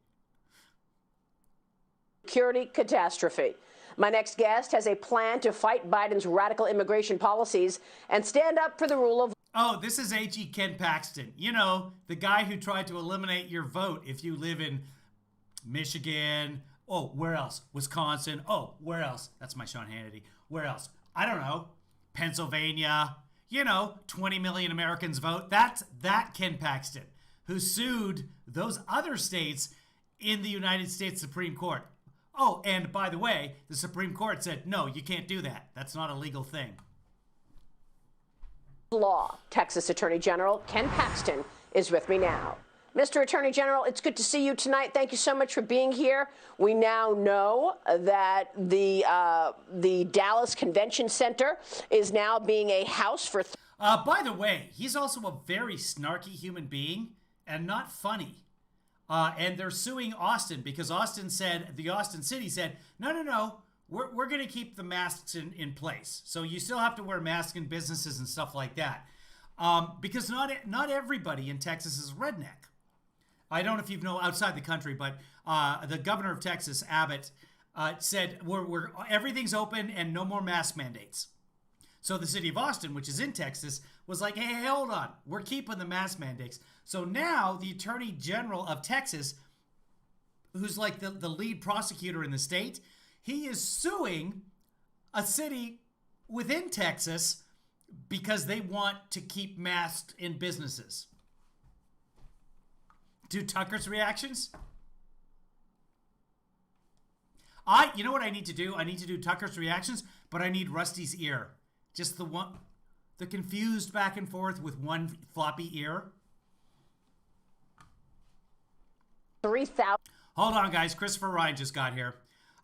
Security catastrophe. My next guest has a plan to fight Biden's radical immigration policies and stand up for the rule of Oh, this is AG Ken Paxton. You know, the guy who tried to eliminate your vote if you live in Michigan. Oh, where else? Wisconsin. Oh, where else? That's my Sean Hannity. Where else? I don't know. Pennsylvania. You know, 20 million Americans vote. That's that Ken Paxton who sued those other states in the United States Supreme Court. Oh, and by the way, the Supreme Court said, no, you can't do that. That's not a legal thing. law. Texas Attorney General Ken Paxton is with me now. Mr. Attorney General, it's good to see you tonight. Thank you so much for being here. We now know that the Dallas Convention Center is now being a house for... By the way, he's also a very snarky human being and not funny. And they're suing Austin because Austin said, the Austin City said, no, we're going to keep the masks in place. So you still have to wear masks in businesses and stuff like that. Because not everybody in Texas is redneck. I don't know if you know outside the country, but the governor of Texas, Abbott, said everything's open and no more mask mandates. So the city of Austin, which is in Texas, was like, hey, hold on. We're keeping the mask mandates. So now the Attorney General of Texas, who's like the lead prosecutor in the state, he is suing a city within Texas because they want to keep masks in businesses. Do Tucker's reactions? You know what I need to do? I need to do Tucker's reactions, but I need Rusty's ear. Just the confused back and forth with one floppy ear. 3,000. Hold on, guys. Christopher Ryan just got here.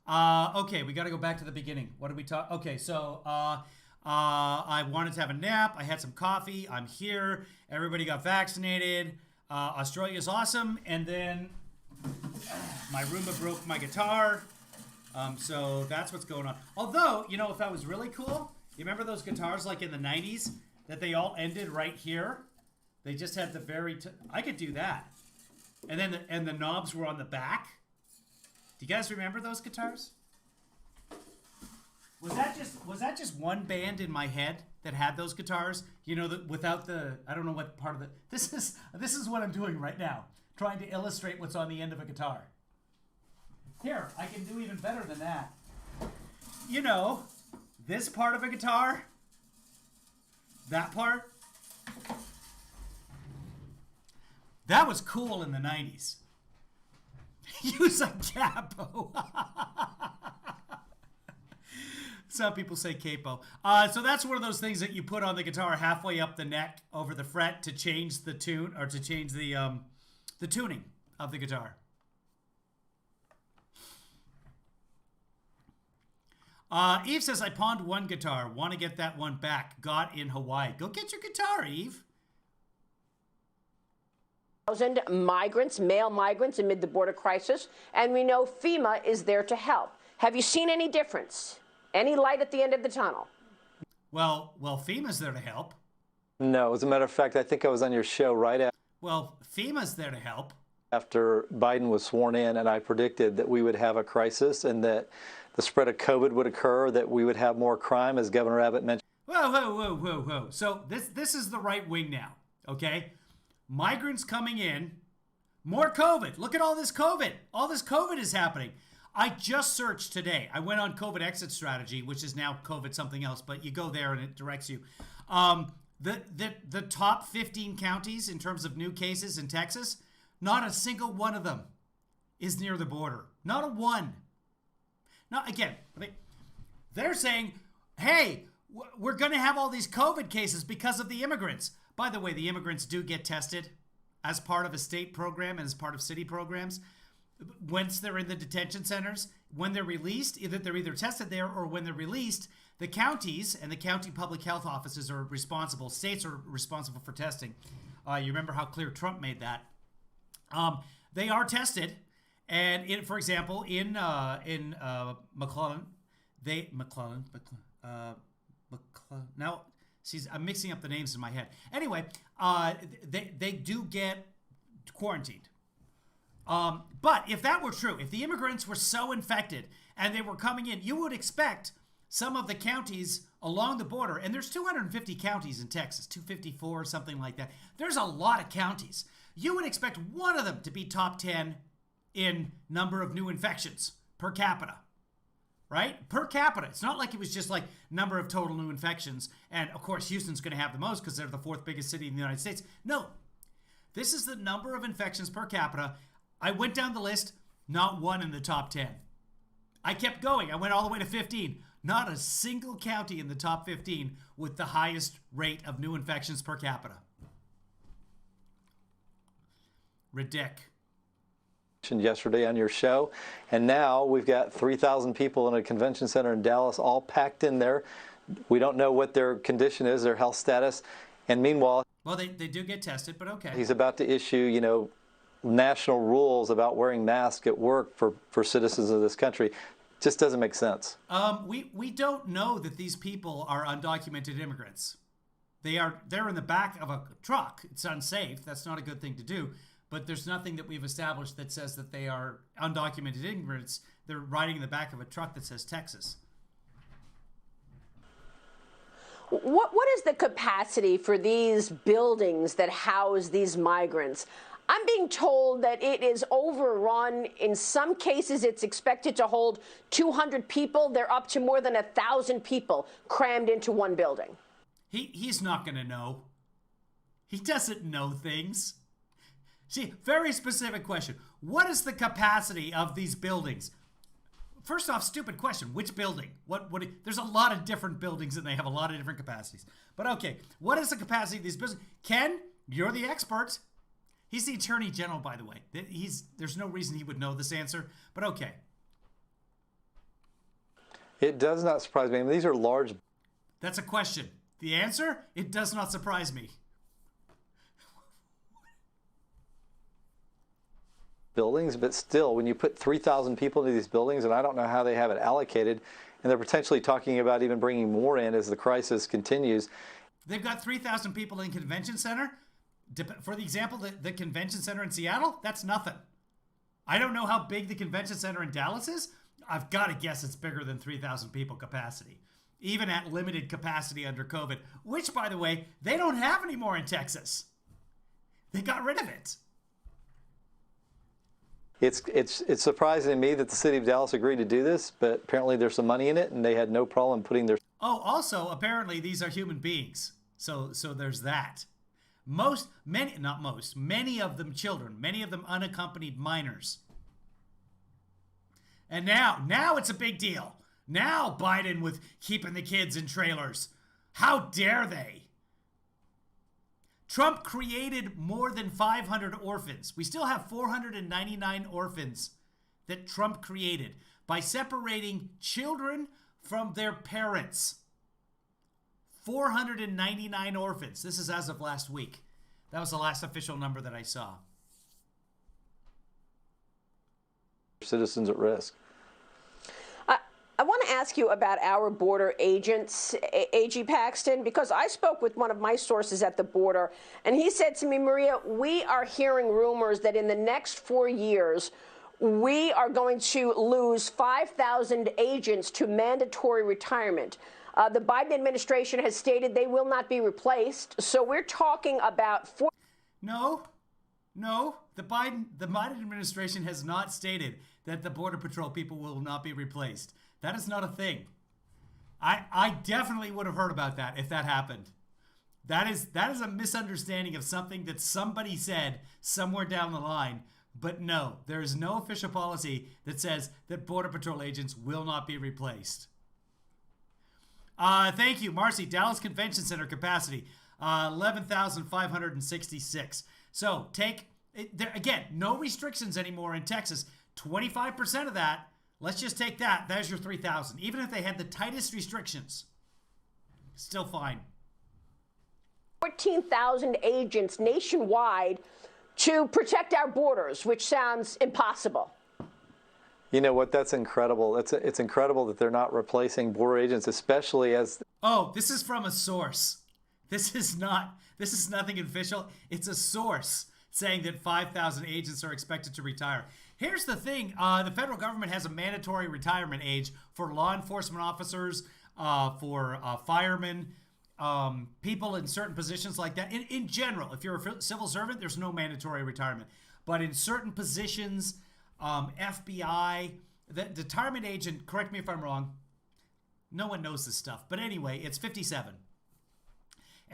Okay, we got to go back to the beginning. What did we talk? Okay, so I wanted to have a nap. I had some coffee. I'm here. Everybody got vaccinated. Australia's awesome. And then my Roomba broke my guitar. So that's what's going on. Although, you know, if that was really cool, you remember those guitars like in the 90s that they all ended right here? They just had the very... I could do that. And then the knobs were on the back. Do you guys remember those guitars? Was that just one band in my head that had those guitars? You know, without the... I don't know what part of the... This is what I'm doing right now. Trying to illustrate what's on the end of a guitar. Here, I can do even better than that. You know... This part of a guitar, that part, that was cool in the 90s. Use a capo. Some people say capo. So that's one of those things that you put on the guitar halfway up the neck over the fret to change the tune or to change the tuning of the guitar. Eve says, I pawned one guitar. Want to get that one back. Got in Hawaii. Go get your guitar, Eve. Migrants, male migrants amid the border crisis, and we know FEMA is there to help. Have you seen any difference? Any light at the end of the tunnel? Well, FEMA's there to help. No, as a matter of fact, I think I was on your show right Well, FEMA's there to help. after Biden was sworn in, and I predicted that we would have a crisis and that the spread of COVID would occur, that we would have more crime, as Governor Abbott mentioned. Whoa. So this is the right wing now, okay? Migrants coming in, more COVID. Look at all this COVID. All this COVID is happening. I just searched today. I went on COVID exit strategy, which is now COVID something else, but you go there and it directs you. The top 15 counties in terms of new cases in Texas, not a single one of them is near the border. Not a one. Now, again, they're saying, hey, we're going to have all these COVID cases because of the immigrants. By the way, the immigrants do get tested as part of a state program and as part of city programs. Once they're in the detention centers, when they're released, they're either tested there or when they're released, the counties and the county public health offices are responsible. States are responsible for testing. You remember how clear Trump made that. They are tested. And for example, in McClellan, now, I'm mixing up the names in my head. Anyway, they do get quarantined. But if that were true, if the immigrants were so infected and they were coming in, you would expect some of the counties along the border, and there's 250 counties in Texas, 254 or something like that. There's a lot of counties. You would expect one of them to be top 10 in number of new infections per capita. Right? Per capita. It's not like it was just like number of total new infections. And of course, Houston's going to have the most because they're the fourth biggest city in the United States. No. This is the number of infections per capita. I went down the list, not one in the top 10. I kept going. I went all the way to 15. Not a single county in the top 15 with the highest rate of new infections per capita. Ridic. Yesterday on your show, and now we've got 3,000 people in a convention center in Dallas, all packed in there. We don't know what their condition is, their health status, and meanwhile, well, they do get tested, but okay. He's about to issue, national rules about wearing masks at work for citizens of this country. Just doesn't make sense. We don't know that these people are undocumented immigrants. They're in the back of a truck. It's unsafe. That's not a good thing to do. But there's nothing that we've established that says that they are undocumented immigrants. They're riding in the back of a truck that says Texas. What is the capacity for these buildings that house these migrants? I'm being told that it is overrun. In some cases, it's expected to hold 200 people. They're up to more than 1,000 people crammed into one building. He's not going to know. He doesn't know things. See, very specific question. What is the capacity of these buildings? First off, stupid question. Which building? What? There's a lot of different buildings and they have a lot of different capacities. But okay, what is the capacity of these buildings? Ken, you're the expert. He's the Attorney General, by the way. There's no reason he would know this answer, but okay. It does not surprise me. I mean, these are large. That's a question. The answer? It does not surprise me. Buildings, but still, when you put 3,000 people into these buildings, and I don't know how they have it allocated, and they're potentially talking about even bringing more in as the crisis continues. They've got 3,000 people in convention center. For the example, the convention center in Seattle, that's nothing. I don't know how big the convention center in Dallas is. I've got to guess it's bigger than 3,000 people capacity, even at limited capacity under COVID, which, by the way, they don't have anymore in Texas. They got rid of it. It's surprising to me that the city of Dallas agreed to do this, but apparently there's some money in it, and they had no problem putting their. Oh, also, apparently these are human beings. So there's that. Many of them children, many of them unaccompanied minors. And now it's a big deal. Now Biden with keeping the kids in trailers. How dare they? Trump created more than 500 orphans. We still have 499 orphans that Trump created by separating children from their parents. 499 orphans. This is as of last week. That was the last official number that I saw. Citizens at risk. I want to ask you about our border agents, A.G. Paxton, because I spoke with one of my sources at the border, and he said to me, Maria, we are hearing rumors that in the next 4 years, we are going to lose 5,000 agents to mandatory retirement. The Biden administration has stated they will not be replaced. So we're talking about No. The Biden administration has not stated that the Border Patrol people will not be replaced. That is not a thing. I definitely would have heard about that if that happened. That is a misunderstanding of something that somebody said somewhere down the line. But no, there is no official policy that says that Border Patrol agents will not be replaced. Thank you, Marcy. Dallas Convention Center capacity, 11,566. So again, no restrictions anymore in Texas. 25% of that, let's just take that. There's your 3,000. Even if they had the tightest restrictions, still fine. 14,000 agents nationwide to protect our borders, which sounds impossible. You know what? That's incredible. It's incredible that they're not replacing border agents, especially as... Oh, this is from a source. This is nothing official. It's a source saying that 5,000 agents are expected to retire. Here's the thing. The federal government has a mandatory retirement age for law enforcement officers, for firemen, people in certain positions like that. In general, if you're a civil servant, there's no mandatory retirement. But in certain positions, FBI, the retirement age, and correct me if I'm wrong, no one knows this stuff. But anyway, it's 57.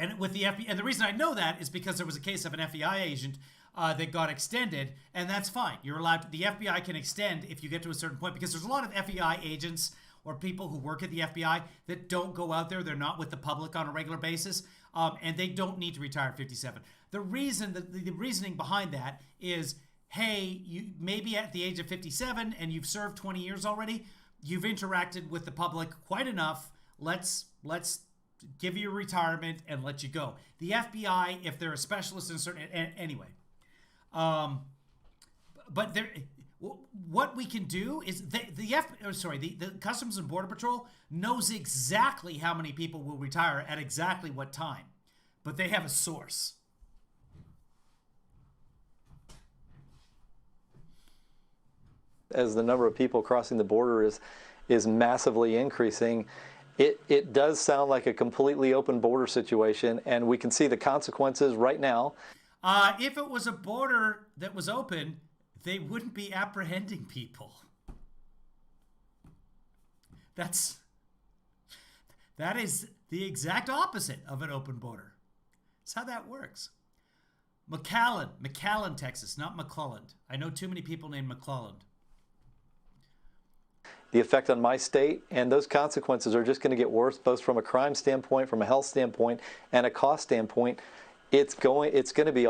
And with the FBI, and the reason I know that is because there was a case of an FBI agent that got extended, and that's fine. You're allowed to, the FBI can extend if you get to a certain point, because there's a lot of FBI agents or people who work at the FBI that don't go out there. They're not with the public on a regular basis, and they don't need to retire at 57. The reasoning behind that is, hey, you maybe at the age of 57 and you've served 20 years already, you've interacted with the public quite enough. Let's give you a retirement and let you go. The FBI, if they're a specialist in a certain anyway, but what we can do is the Customs and Border Patrol knows exactly how many people will retire at exactly what time, but they have a source. As the number of people crossing the border is massively increasing, it does sound like a completely open border situation, and we can see the consequences right now. If it was a border that was open, they wouldn't be apprehending people. That is the exact opposite of an open border. That's how that works. McAllen, Texas, not McClelland. I know too many people named McClelland. The effect on my state, and those consequences are just going to get worse, both from a crime standpoint, from a health standpoint, and a cost standpoint. It's going to be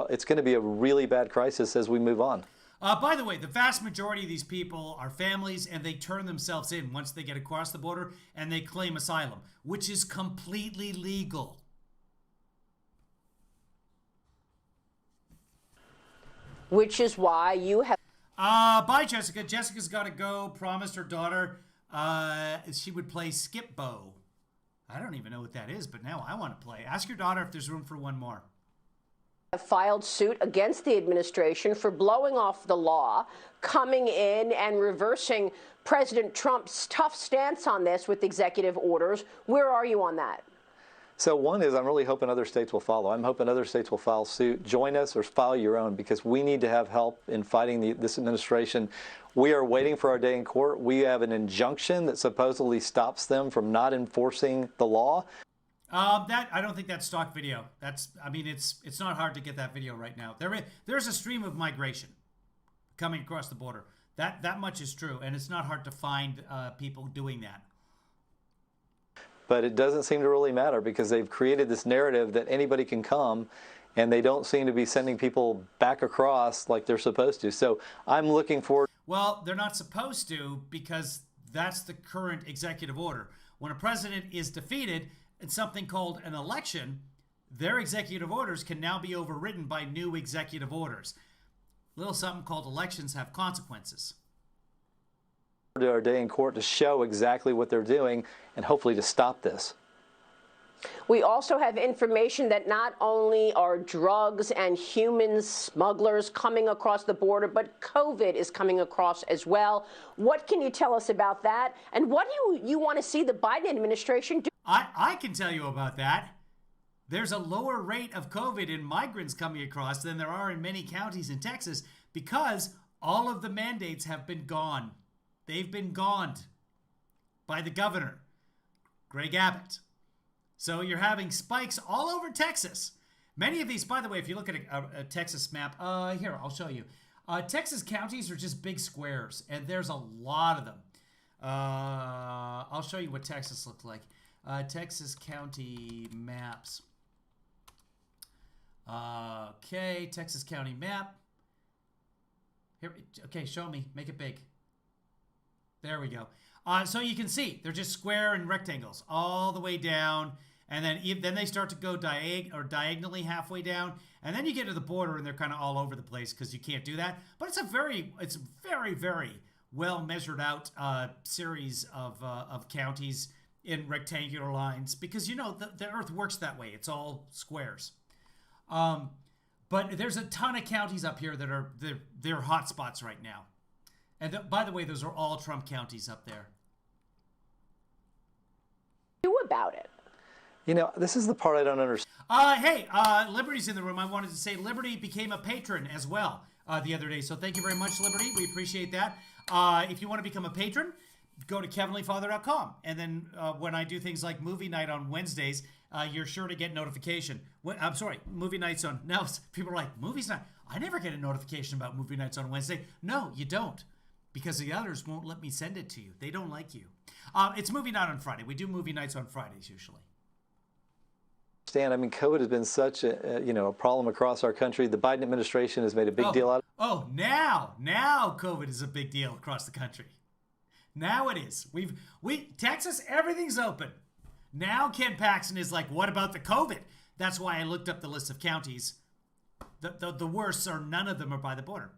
a really bad crisis as we move on. By the way, the vast majority of these people are families, and they turn themselves in once they get across the border, and they claim asylum, which is completely legal. Which is why you have... Bye, Jessica. Jessica's got to go. Promised her daughter she would play skip bow. I don't even know what that is, but now I want to play. Ask your daughter if there's room for one more. Have filed suit against the administration for blowing off the law, coming in and reversing President Trump's tough stance on this with executive orders. Where are you on that? So one is, I'm really hoping other states will follow. I'm hoping other states will file suit. Join us or file your own, because we need to have help in fighting this administration. We are waiting for our day in court. We have an injunction that supposedly stops them from not enforcing the law. I don't think that's stock video. It's not hard to get that video right now. There's a stream of migration coming across the border. That much is true, and it's not hard to find people doing that. But it doesn't seem to really matter, because they've created this narrative that anybody can come, and they don't seem to be sending people back across like they're supposed to. So I'm looking forward. Well, they're not supposed to, because that's the current executive order. When a president is defeated in something called an election, their executive orders can now be overridden by new executive orders. Little something called elections have consequences. Our day in court to show exactly what they're doing and hopefully to stop this. We also have information that not only are drugs and human smugglers coming across the border, but COVID is coming across as well. What can you tell us about that? And what do you want to see the Biden administration do? I can tell you about that. There's a lower rate of COVID in migrants coming across than there are in many counties in Texas because all of the mandates have been gone. They've been gone by the governor, Greg Abbott. So you're having spikes all over Texas. Many of these, by the way, if you look at a Texas map, here, I'll show you. Texas counties are just big squares, and there's a lot of them. I'll show you what Texas looks like. Texas county maps. Okay, Texas county map. Here, okay, show me. Make it big. There we go. So you can see they're just square and rectangles all the way down, and then they start to go diagonally halfway down, and then you get to the border and they're kind of all over the place because you can't do that. But it's very, very well measured out series of counties in rectangular lines because you know the Earth works that way. It's all squares. But there's a ton of counties up here that are they're hot spots right now. And by the way, those are all Trump counties up there. Do about it. You know, this is the part I don't understand. Hey, Liberty's in the room. I wanted to say Liberty became a patron as well the other day. So thank you very much, Liberty. We appreciate that. If you want to become a patron, go to KevinLeeFather.com. And then when I do things like movie night on Wednesdays, you're sure to get notification. I'm sorry, movie nights on... Now, people are like, movies night? I never get a notification about movie nights on Wednesday. No, you don't. Because the others won't let me send it to you. They don't like you. It's movie night on Friday. We do movie nights on Fridays usually. I mean, COVID has been such a problem across our country. The Biden administration has made a big deal out of it. Oh, now COVID is a big deal across the country. Now it is. Texas, everything's open. Now Ken Paxton is like, what about the COVID? That's why I looked up the list of counties. The worst are none of them are by the border.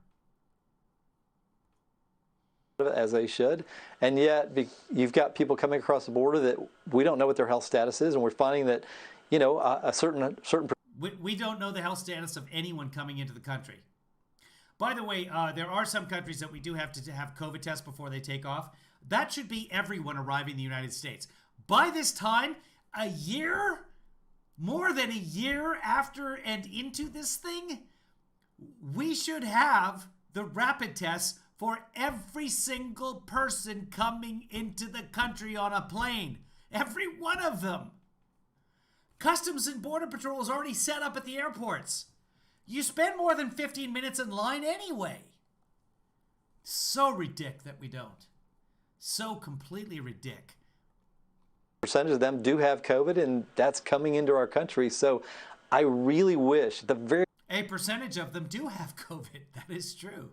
As they should, and yet you've got people coming across the border that we don't know what their health status is, and we're finding that, you know, a certain. We don't know the health status of anyone coming into the country. By the way, there are some countries that we do have to have COVID tests before they take off. That should be everyone arriving in the United States. By this time, more than a year after and into this thing, we should have the rapid tests for every single person coming into the country on a plane. Every one of them. Customs and Border Patrol is already set up at the airports. You spend more than 15 minutes in line anyway. So ridiculous that we don't. So completely ridiculous. Percentage of them do have COVID, and that's coming into our country. So I really wish a percentage of them do have COVID. That is true.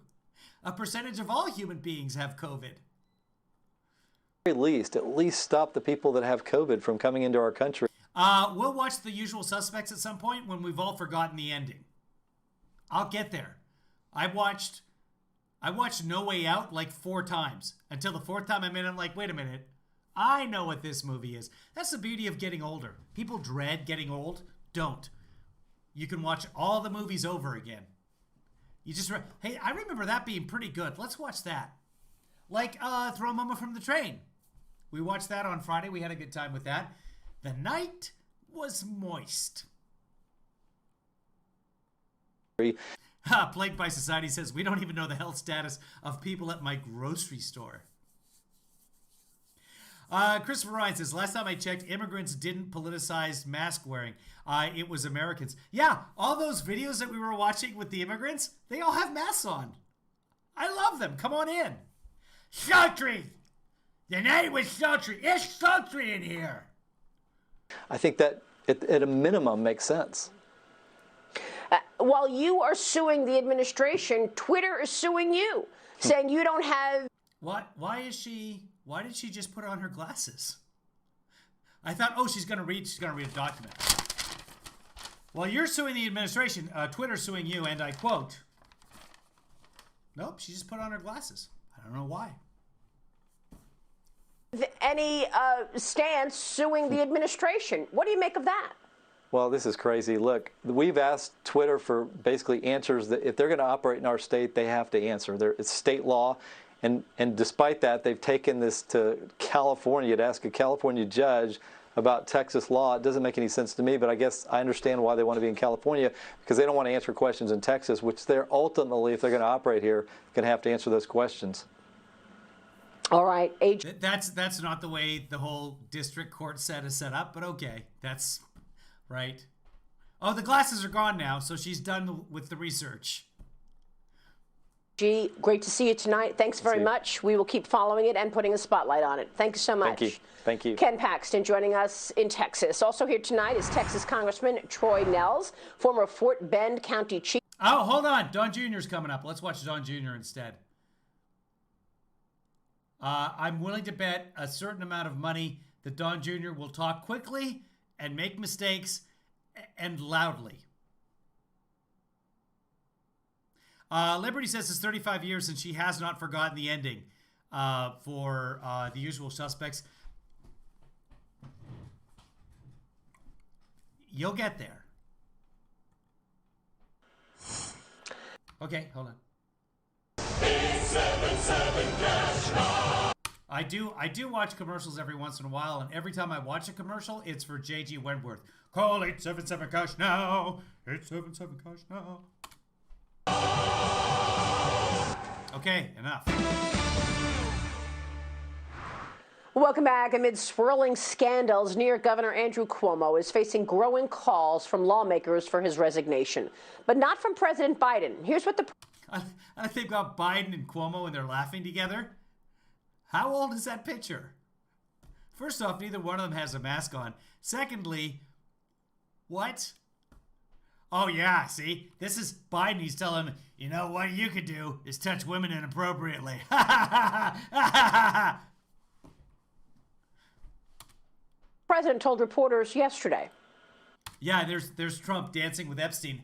A percentage of all human beings have COVID. At least stop the people that have COVID from coming into our country. We'll watch The Usual Suspects at some point when we've all forgotten the ending. I'll get there. I watched No Way Out like 4 times. Until the 4th time I'm in, I'm like, wait a minute. I know what this movie is. That's the beauty of getting older. People dread getting old. Don't. You can watch all the movies over again. You just, hey, I remember that being pretty good. Let's watch that. Like Throw Mama from the Train. We watched that on Friday. We had a good time with that. The night was moist. Plagued by Society says, we don't even know the health status of people at my grocery store. Christopher Ryan says, last time I checked, immigrants didn't politicize mask wearing. It was Americans. Yeah, all those videos that we were watching with the immigrants, they all have masks on. I love them. Come on in. Sultry. The night was sultry. It's sultry in here. I think that at a minimum makes sense. While you are suing the administration, Twitter is suing you, saying you don't have... What? Why did she just put on her glasses? I thought, oh, she's going to read a document. Well, you're suing the administration. Twitter's suing you, and I quote. Nope, she just put on her glasses. I don't know why. Any stance suing the administration. What do you make of that? Well, this is crazy. Look, we've asked Twitter for basically answers that if they're going to operate in our state, they have to answer. It's state law. And despite that, they've taken this to California to ask a California judge about Texas law. It doesn't make any sense to me, but I guess I understand why they want to be in California, because they don't want to answer questions in Texas, which they're ultimately, if they're going to operate here, going to have to answer those questions. All right. That's not the way the whole district court set is set up, but okay. That's right. Oh, the glasses are gone now, so she's done with the research. G, great to see you tonight. Thanks very much. We will keep following it and putting a spotlight on it. Thank you so much. Thank you. Thank you. Ken Paxton joining us in Texas. Also here tonight is Texas Congressman Troy Nehls, former Fort Bend County Chief. Oh, hold on. Don Jr.'s coming up. Let's watch Don Jr. instead. I'm willing to bet a certain amount of money that Don Jr. will talk quickly and make mistakes and loudly. Liberty says it's 35 years since she has not forgotten the ending for The Usual Suspects. You'll get there. Okay, hold on. I do watch commercials every once in a while, and every time I watch a commercial, it's for J.G. Wentworth. Call 877-CASH now. 877-CASH now. Okay, enough. Welcome back. Amid swirling scandals, New York Governor Andrew Cuomo is facing growing calls from lawmakers for his resignation, but not from President Biden. Here's what the... I think about Biden and Cuomo and they're laughing together. How old is that picture? First off, neither one of them has a mask on. Secondly, what? Oh, yeah, see? This is Biden. He's telling him, you know, what you could do is touch women inappropriately. President told reporters yesterday. Yeah, there's Trump dancing with Epstein.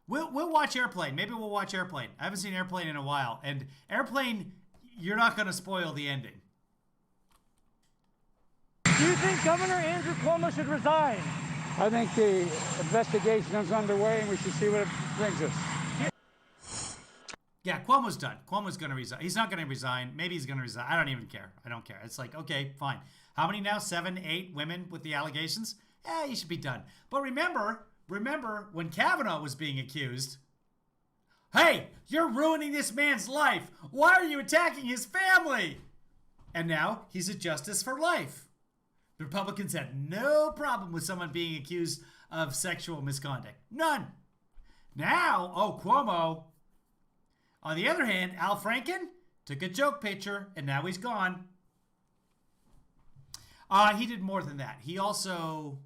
We'll watch Airplane. Maybe we'll watch Airplane. I haven't seen Airplane in a while. And Airplane, you're not going to spoil the ending. Do you think Governor Andrew Cuomo should resign? I think the investigation is underway and we should see what it brings us. Yeah, Cuomo's done. Cuomo's going to resign. He's not going to resign. Maybe he's going to resign. I don't even care. I don't care. It's like, okay, fine. How many now? 7, 8 women with the allegations? Yeah, you should be done. But remember when Kavanaugh was being accused, hey, you're ruining this man's life. Why are you attacking his family? And now he's a justice for life. The Republicans had no problem with someone being accused of sexual misconduct. None. Now, oh, Cuomo. On the other hand, Al Franken took a joke picture, and now he's gone. He did more than that. He also...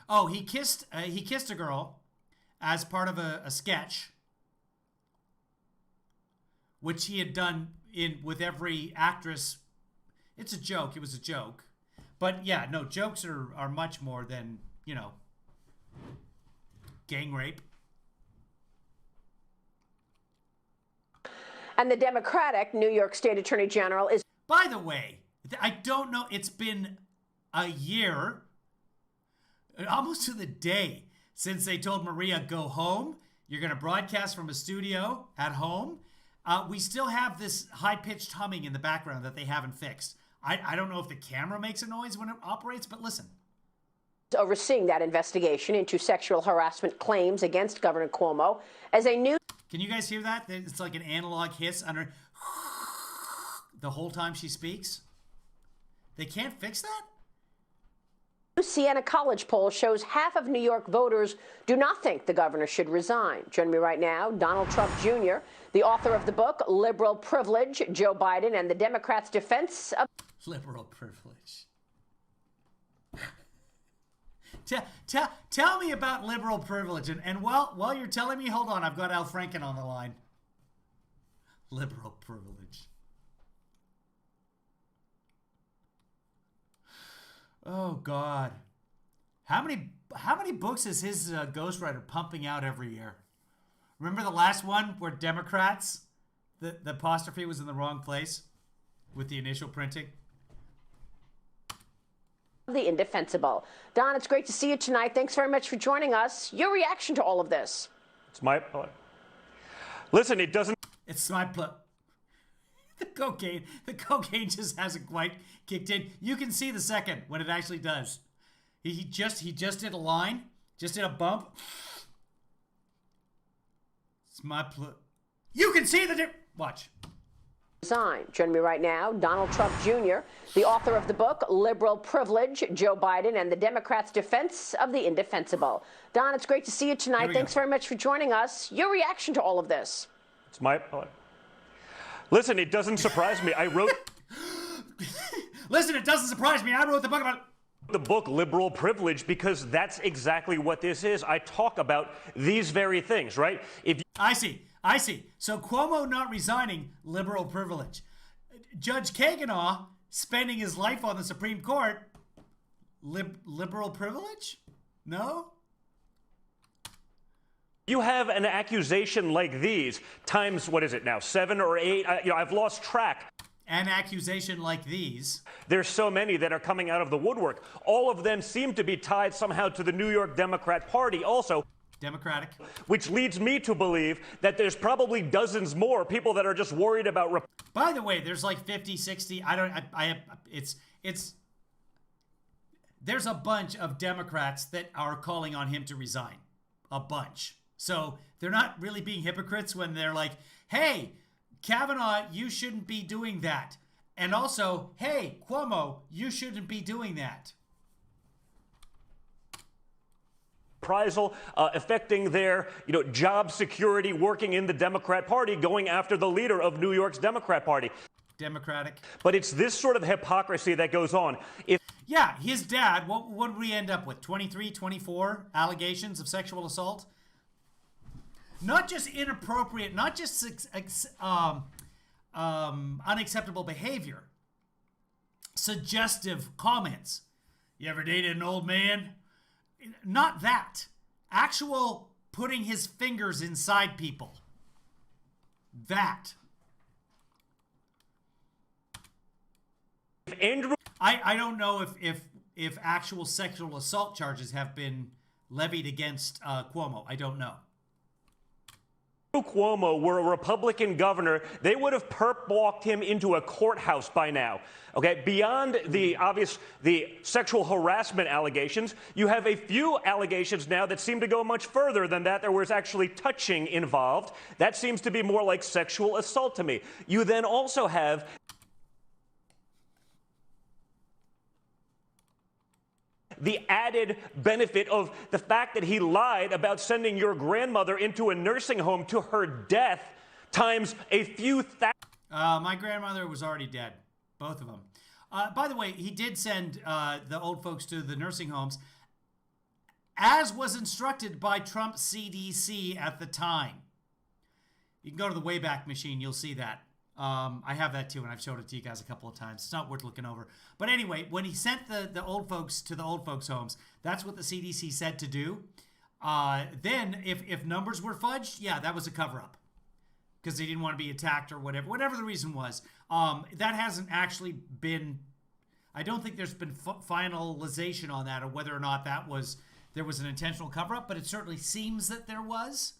Oh, he kissed a girl as part of a sketch, which he had done with every actress. It's a joke. It was a joke. But yeah, no, jokes are much more than, you know, gang rape. And the Democratic New York State Attorney General is... By the way, I don't know, it's been a year, almost to the day, since they told Maria, go home. You're going to broadcast from a studio at home. We still have this high-pitched humming in the background that they haven't fixed. I don't know if the camera makes a noise when it operates, but listen. Overseeing that investigation into sexual harassment claims against Governor Cuomo as a new... Can you guys hear that? It's like an analog hiss under the whole time she speaks. They can't fix that? Siena College poll shows half of New York voters do not think the governor should resign. Joining me right now, Donald Trump Jr., the author of the book, Liberal Privilege, Joe Biden and the Democrats' Defense of... Liberal privilege. Tell me about liberal privilege. And while you're telling me, hold on, I've got Al Franken on the line. Liberal privilege. Oh, God. How many books is his ghostwriter pumping out every year? Remember the last one where Democrats, the apostrophe was in the wrong place with the initial printing? The indefensible. Don, it's great to see you tonight. Thanks very much for joining us. Your reaction to all of this? It's my... Listen, it doesn't... It's my... The cocaine just hasn't quite kicked in. You can see the second when it actually does. He just did a line, just did a bump. It's my... You can see the... Watch. Joining me right now, Donald Trump Jr., the author of the book, Liberal Privilege, Joe Biden and the Democrats' Defense of the Indefensible. Don, it's great to see you tonight. Thanks very much for joining us. Your reaction to all of this? It's my... Listen, it doesn't surprise me. I wrote... Listen, it doesn't surprise me. I wrote the book about... The book Liberal Privilege because that's exactly what this is. I talk about these very things, right? I see. So Cuomo not resigning, liberal privilege. Judge Kavanaugh spending his life on the Supreme Court, liberal privilege? No? You have an accusation like these times, what is it now, 7 or 8? I've lost track. An accusation like these. There's so many that are coming out of the woodwork. All of them seem to be tied somehow to the New York Democrat Party also. Democratic. Which leads me to believe that there's probably dozens more people that are just worried about... By the way, there's like 50, 60, there's a bunch of Democrats that are calling on him to resign. A bunch. So they're not really being hypocrites when they're like, hey, Kavanaugh, you shouldn't be doing that. And also, hey, Cuomo, you shouldn't be doing that. Reprisal affecting their, job security, working in the Democrat Party, going after the leader of New York's Democrat Party. Democratic. But it's this sort of hypocrisy that goes on. Yeah, his dad, what would we end up with? 23, 24 allegations of sexual assault? Not just inappropriate, not just unacceptable behavior. Suggestive comments. You ever dated an old man? Not that. Actual putting his fingers inside people. That. Andrew, I don't know if actual sexual assault charges have been levied against Cuomo. I don't know. Cuomo were a Republican governor, they would have perp-walked him into a courthouse by now. Okay, beyond the sexual harassment allegations, you have a few allegations now that seem to go much further than that. There was actually touching involved. That seems to be more like sexual assault to me. You then also have the added benefit of the fact that he lied about sending your grandmother into a nursing home to her death times a few thousand. My grandmother was already dead, both of them. By the way, he did send the old folks to the nursing homes, as was instructed by Trump CDC at the time. You can go to the Wayback Machine, you'll see that. I have that too, and I've showed it to you guys a couple of times. It's not worth looking over. But anyway, when he sent the old folks to the old folks' homes, that's what the CDC said to do. Then, if numbers were fudged, yeah, that was a cover-up. Because they didn't want to be attacked or whatever the reason was. That hasn't actually been... I don't think there's been finalization on that, or whether or not there was an intentional cover-up, but it certainly seems that there was.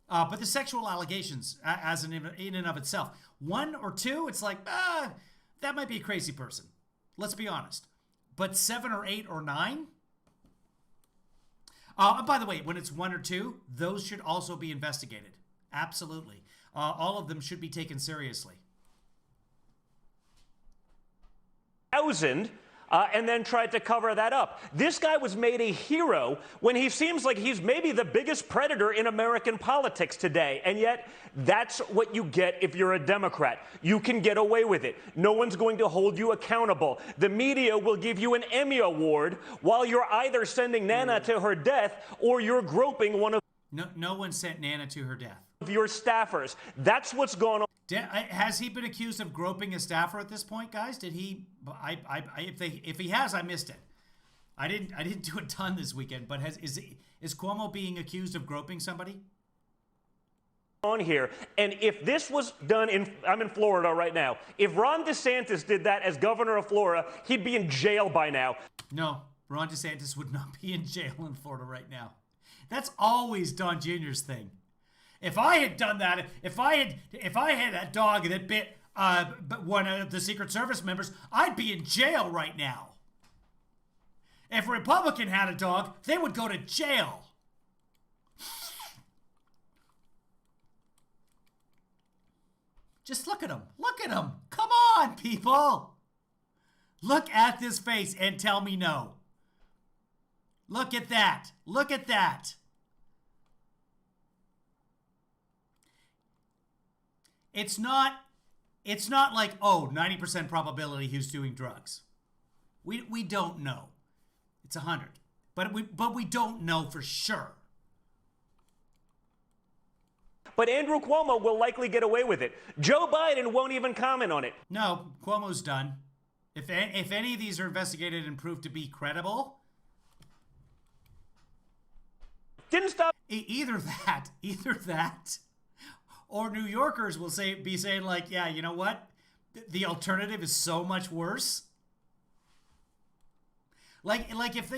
But the sexual allegations, as in and of itself, 1 or 2, it's like, that might be a crazy person. Let's be honest. But 7 or 8 or 9? By the way, when it's 1 or 2, those should also be investigated. Absolutely. All of them should be taken seriously. and then tried to cover that up. This guy was made a hero when he seems like he's maybe the biggest predator in American politics today. And yet, that's what you get if you're a Democrat. You can get away with it. No one's going to hold you accountable. The media will give you an Emmy Award while you're either sending Nana to her death or you're groping one of No one sent Nana to her death. your staffers. That's what's going on. Has he been accused of groping a staffer at this point, guys? Did he? If he has, I missed it. I didn't do a ton this weekend. But is Cuomo being accused of groping somebody? On here, and if this was done I'm in Florida right now. If Ron DeSantis did that as governor of Florida, he'd be in jail by now. No, Ron DeSantis would not be in jail in Florida right now. That's always Don Jr.'s thing. If I had done that, if I had a dog that bit one of the Secret Service members, I'd be in jail right now. If a Republican had a dog, they would go to jail. Just look at him. Look at him. Come on, people. Look at this face and tell me no. Look at that. Look at that. It's not like, oh, 90% probability he's doing drugs. We don't know. It's 100. But we don't know for sure. But Andrew Cuomo will likely get away with it. Joe Biden won't even comment on it. No, Cuomo's done. If any of these are investigated and proved to be credible, didn't stop. Either that, or New Yorkers will be saying like, yeah, you know what? The alternative is so much worse. Like if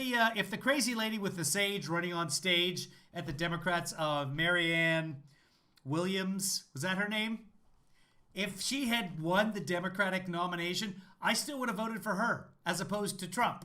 the crazy lady with the sage running on stage at the Democrats, Marianne Williams, was that her name? If she had won the Democratic nomination, I still would have voted for her as opposed to Trump.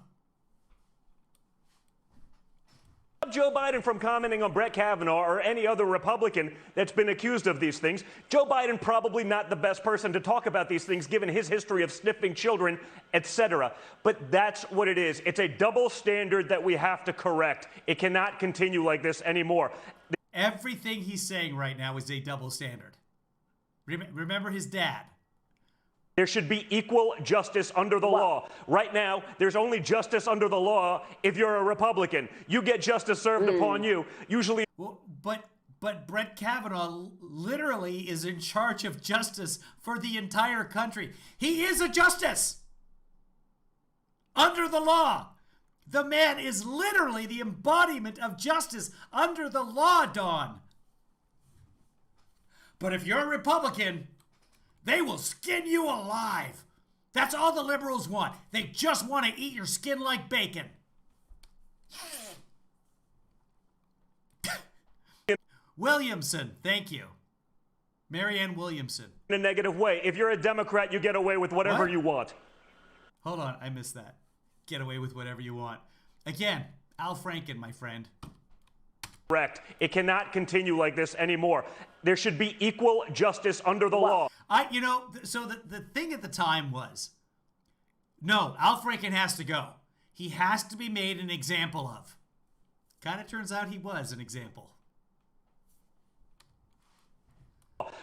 Joe Biden from commenting on Brett Kavanaugh or any other Republican that's been accused of these things. Joe Biden probably not the best person to talk about these things given his history of sniffing children, etc. But that's what it is. It's a double standard that we have to correct. It cannot continue like this anymore. Everything he's saying right now is a double standard. Remember his dad. There should be equal justice under the law. Right now, there's only justice under the law if you're a Republican. You get justice served upon you. Usually. Well, but Brett Kavanaugh literally is in charge of justice for the entire country. He is a justice under the law. The man is literally the embodiment of justice under the law, Don. But if you're a Republican, they will skin you alive. That's all the liberals want. They just want to eat your skin like bacon. Williamson, thank you. Marianne Williamson. In a negative way. If you're a Democrat, you get away with whatever you want. Hold on, I missed that. Get away with whatever you want. Again, Al Franken, my friend. Correct. It cannot continue like this anymore. There should be equal justice under the law. So the thing at the time was, no, Al Franken has to go. He has to be made an example of. Kind of turns out he was an example.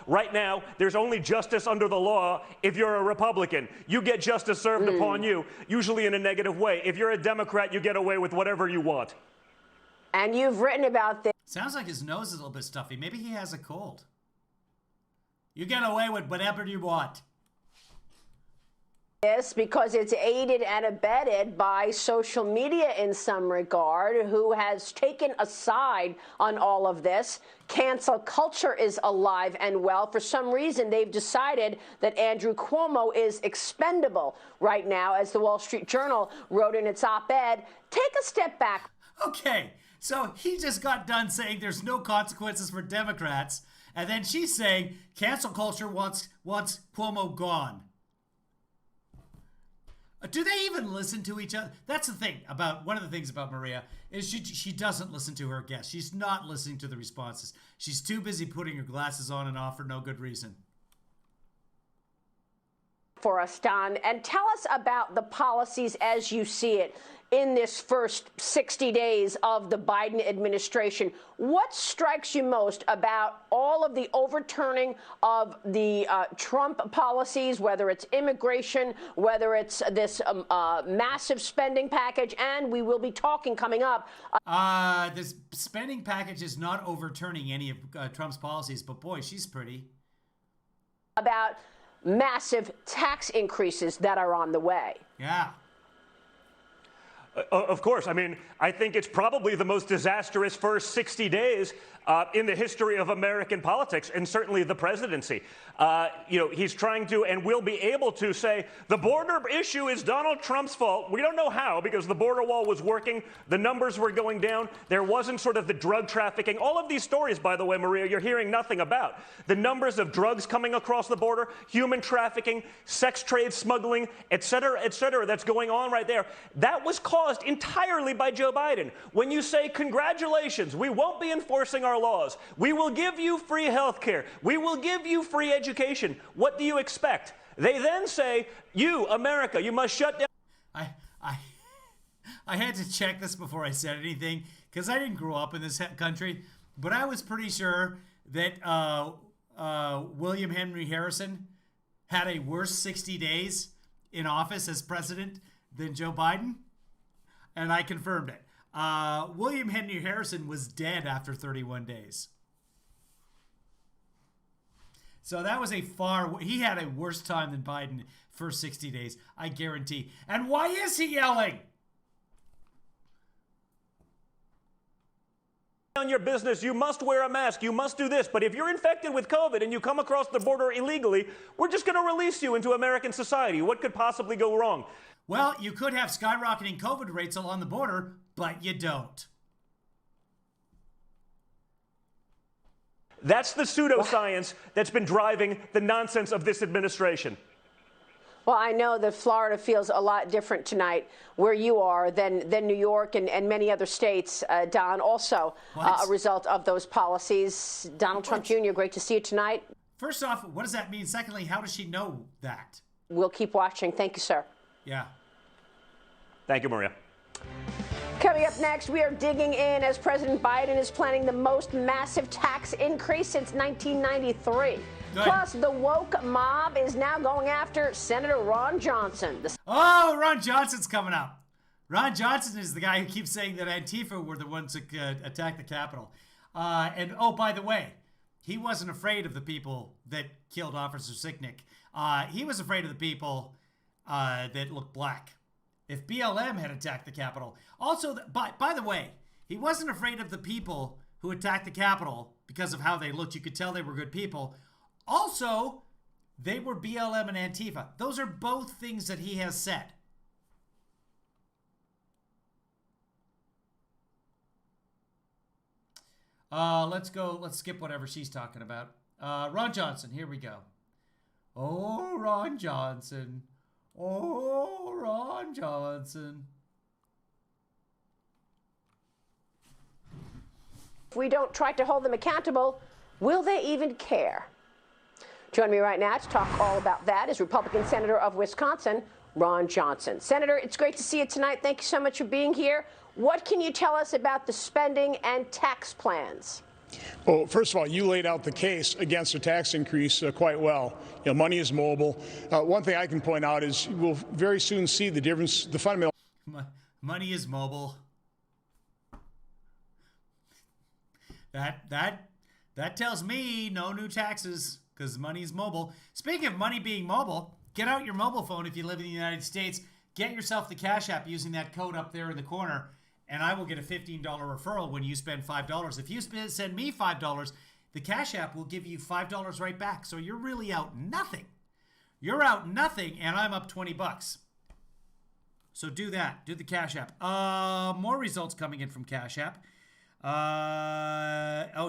Right now, there's only justice under the law if you're a Republican. You get justice served upon you, usually in a negative way. If you're a Democrat, you get away with whatever you want. And you've written about this. Sounds like his nose is a little bit stuffy. Maybe he has a cold. You get away with whatever you want. This because it's aided and abetted by social media in some regard, who has taken a side on all of this. Cancel culture is alive and well. For some reason, they've decided that Andrew Cuomo is expendable right now, as the Wall Street Journal wrote in its op-ed. Take a step back. Okay, so he just got done saying there's no consequences for Democrats, and then she's saying cancel culture wants Cuomo gone. Do they even listen to each other? That's the thing about, one of the things about Maria is she doesn't listen to her guests. She's not listening to the responses. She's too busy putting her glasses on and off for no good reason. for us, Don, and tell us about the policies as you see it in this first 60 days of the Biden administration. What strikes you most about all of the overturning of the Trump policies, whether it's immigration, whether it's this massive spending package, and we will be talking coming up. This spending package is not overturning any of Trump's policies, but boy, she's pretty. About massive tax increases that are on the way. Yeah. Of course. I mean, I think it's probably the most disastrous first 60 days in the history of American politics, and certainly the presidency. He's trying to and will be able to say the border issue is Donald Trump's fault. We don't know how, because the border wall was working. The numbers were going down. There wasn't sort of the drug trafficking. All of these stories, by the way, Maria, you're hearing nothing about. The numbers of drugs coming across the border, human trafficking, sex trade smuggling, et cetera, that's going on right there. That was caused entirely by Joe Biden. When you say, congratulations, we won't be enforcing our laws. We will give you free health care. We will give you free education. What do you expect? They then say, you, America, you must shut down. I had to check this before I said anything, because I didn't grow up in this country, but I was pretty sure that William Henry Harrison had a worse 60 days in office as president than Joe Biden, and I confirmed it. William Henry Harrison was dead after 31 days. So that was he had a worse time than Biden for 60 days, I guarantee. And why is he yelling? On your business, you must wear a mask, you must do this. But if you're infected with COVID and you come across the border illegally, we're just going to release you into American society. What could possibly go wrong? Well, you could have skyrocketing COVID rates along the border, but you don't. That's the pseudoscience that's been driving the nonsense of this administration. Well, I know that Florida feels a lot different tonight where you are than New York and many other states, Don, also a result of those policies. Donald Trump Jr., great to see you tonight. First off, what does that mean? Secondly, how does she know that? We'll keep watching. Thank you, sir. Yeah. Thank you, Maria. Coming up next, we are digging in as President Biden is planning the most massive tax increase since 1993. Good. Plus, the woke mob is now going after Senator Ron Johnson. Oh, Ron Johnson's coming up. Ron Johnson is the guy who keeps saying that Antifa were the ones that attacked the Capitol. And oh, by the way, he wasn't afraid of the people that killed Officer Sicknick. He was afraid of the people that looked black. If BLM had attacked the Capitol. Also, by the way, he wasn't afraid of the people who attacked the Capitol because of how they looked. You could tell they were good people. Also, they were BLM and Antifa. Those are both things that he has said. Let's skip whatever she's talking about. Ron Johnson, here we go. Oh, Ron Johnson. Oh, Ron Johnson. If we don't try to hold them accountable, will they even care? Joining me right now to talk all about that is Republican Senator of Wisconsin, Ron Johnson. Senator, it's great to see you tonight. Thank you so much for being here. What can you tell us about the spending and tax plans? Well, first of all, you laid out the case against a tax increase quite well. You know, money is mobile. One thing I can point out is we'll very soon see the difference, the fundamental. Money is mobile. That tells me no new taxes because money is mobile. Speaking of money being mobile, get out your mobile phone if you live in the United States. Get yourself the Cash App using that code up there in the corner. And I will get a $15 referral when you spend $5. If you send me $5, the Cash App will give you $5 right back. So you're really out nothing. You're out nothing, and I'm up $20. So do that. Do the Cash App. More results coming in from Cash App.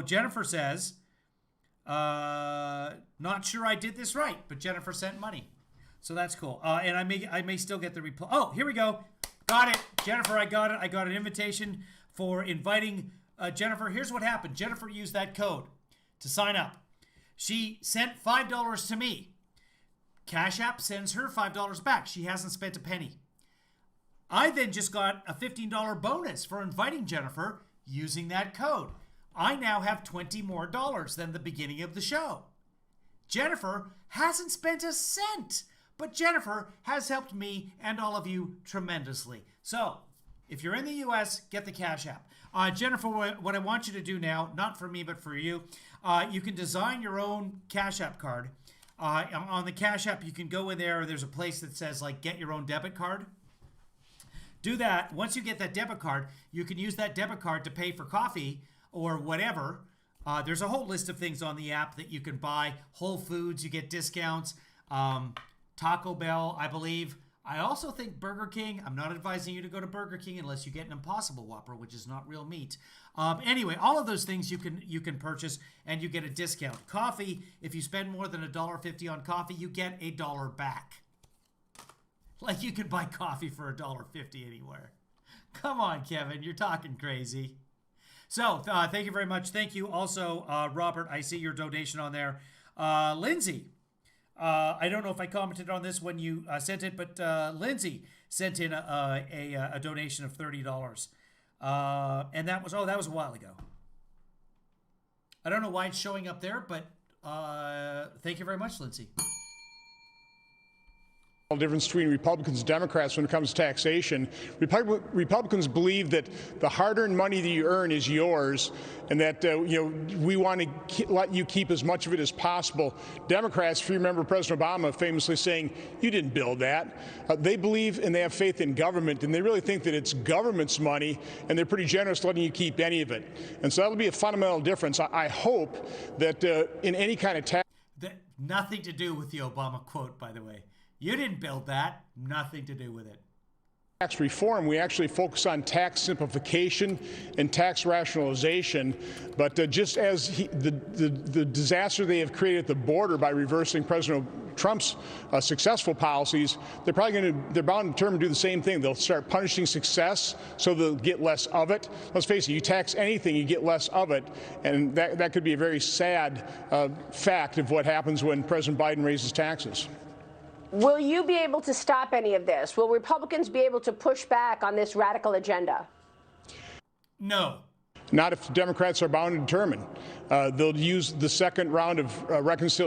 Jennifer says, not sure I did this right, but Jennifer sent money. So that's cool. And I may still get the reply. Oh, here we go. Got it. Jennifer, I got it. I got an invitation for inviting Jennifer. Here's what happened. Jennifer used that code to sign up. She sent $5 to me. Cash App sends her $5 back. She hasn't spent a penny. I then just got a $15 bonus for inviting Jennifer using that code. I now have $20 more than the beginning of the show. Jennifer hasn't spent a cent, but Jennifer has helped me and all of you tremendously. So, if you're in the U.S., get the Cash App. Jennifer, what I want you to do now, not for me, but for you, you can design your own Cash App card. On the Cash App, you can go in there. There's a place that says, like, get your own debit card. Do that. Once you get that debit card, you can use that debit card to pay for coffee or whatever. There's a whole list of things on the app that you can buy. Whole Foods, you get discounts. Taco Bell, I believe. I also think Burger King. I'm not advising you to go to Burger King unless you get an Impossible Whopper, which is not real meat. Anyway, all of those things you can purchase and you get a discount. Coffee, if you spend more than $1.50 on coffee, you get $1 back. Like you can buy coffee for $1.50 anywhere. Come on, Kevin, you're talking crazy. So thank you very much. Thank you also, Robert. I see your donation on there. Lindsay. I don't know if I commented on this when you sent it, but Lindsay sent in a donation of $30. And that was a while ago. I don't know why it's showing up there, but thank you very much, Lindsay. The difference between Republicans and Democrats when it comes to taxation. Republicans believe that the hard-earned money that you earn is yours, and that we want to let you keep as much of it as possible. Democrats, if you remember President Obama famously saying, "You didn't build that." They believe and they have faith in government, and they really think that it's government's money, and they're pretty generous letting you keep any of it. And so that'll be a fundamental difference. I hope that in any kind of tax. Nothing to do with the Obama quote, by the way. You didn't build that. Nothing to do with it. Tax reform, we actually focus on tax simplification and tax rationalization. But just as the disaster they have created at the border by reversing President Trump's successful policies, they're bound and determined to do the same thing. They'll start punishing success so they'll get less of it. Let's face it, you tax anything, you get less of it. And that could be a very sad fact of what happens when President Biden raises taxes. Will you be able to stop any of this? Will Republicans be able to push back on this radical agenda? No. Not if Democrats are bound and determined. They'll use the second round of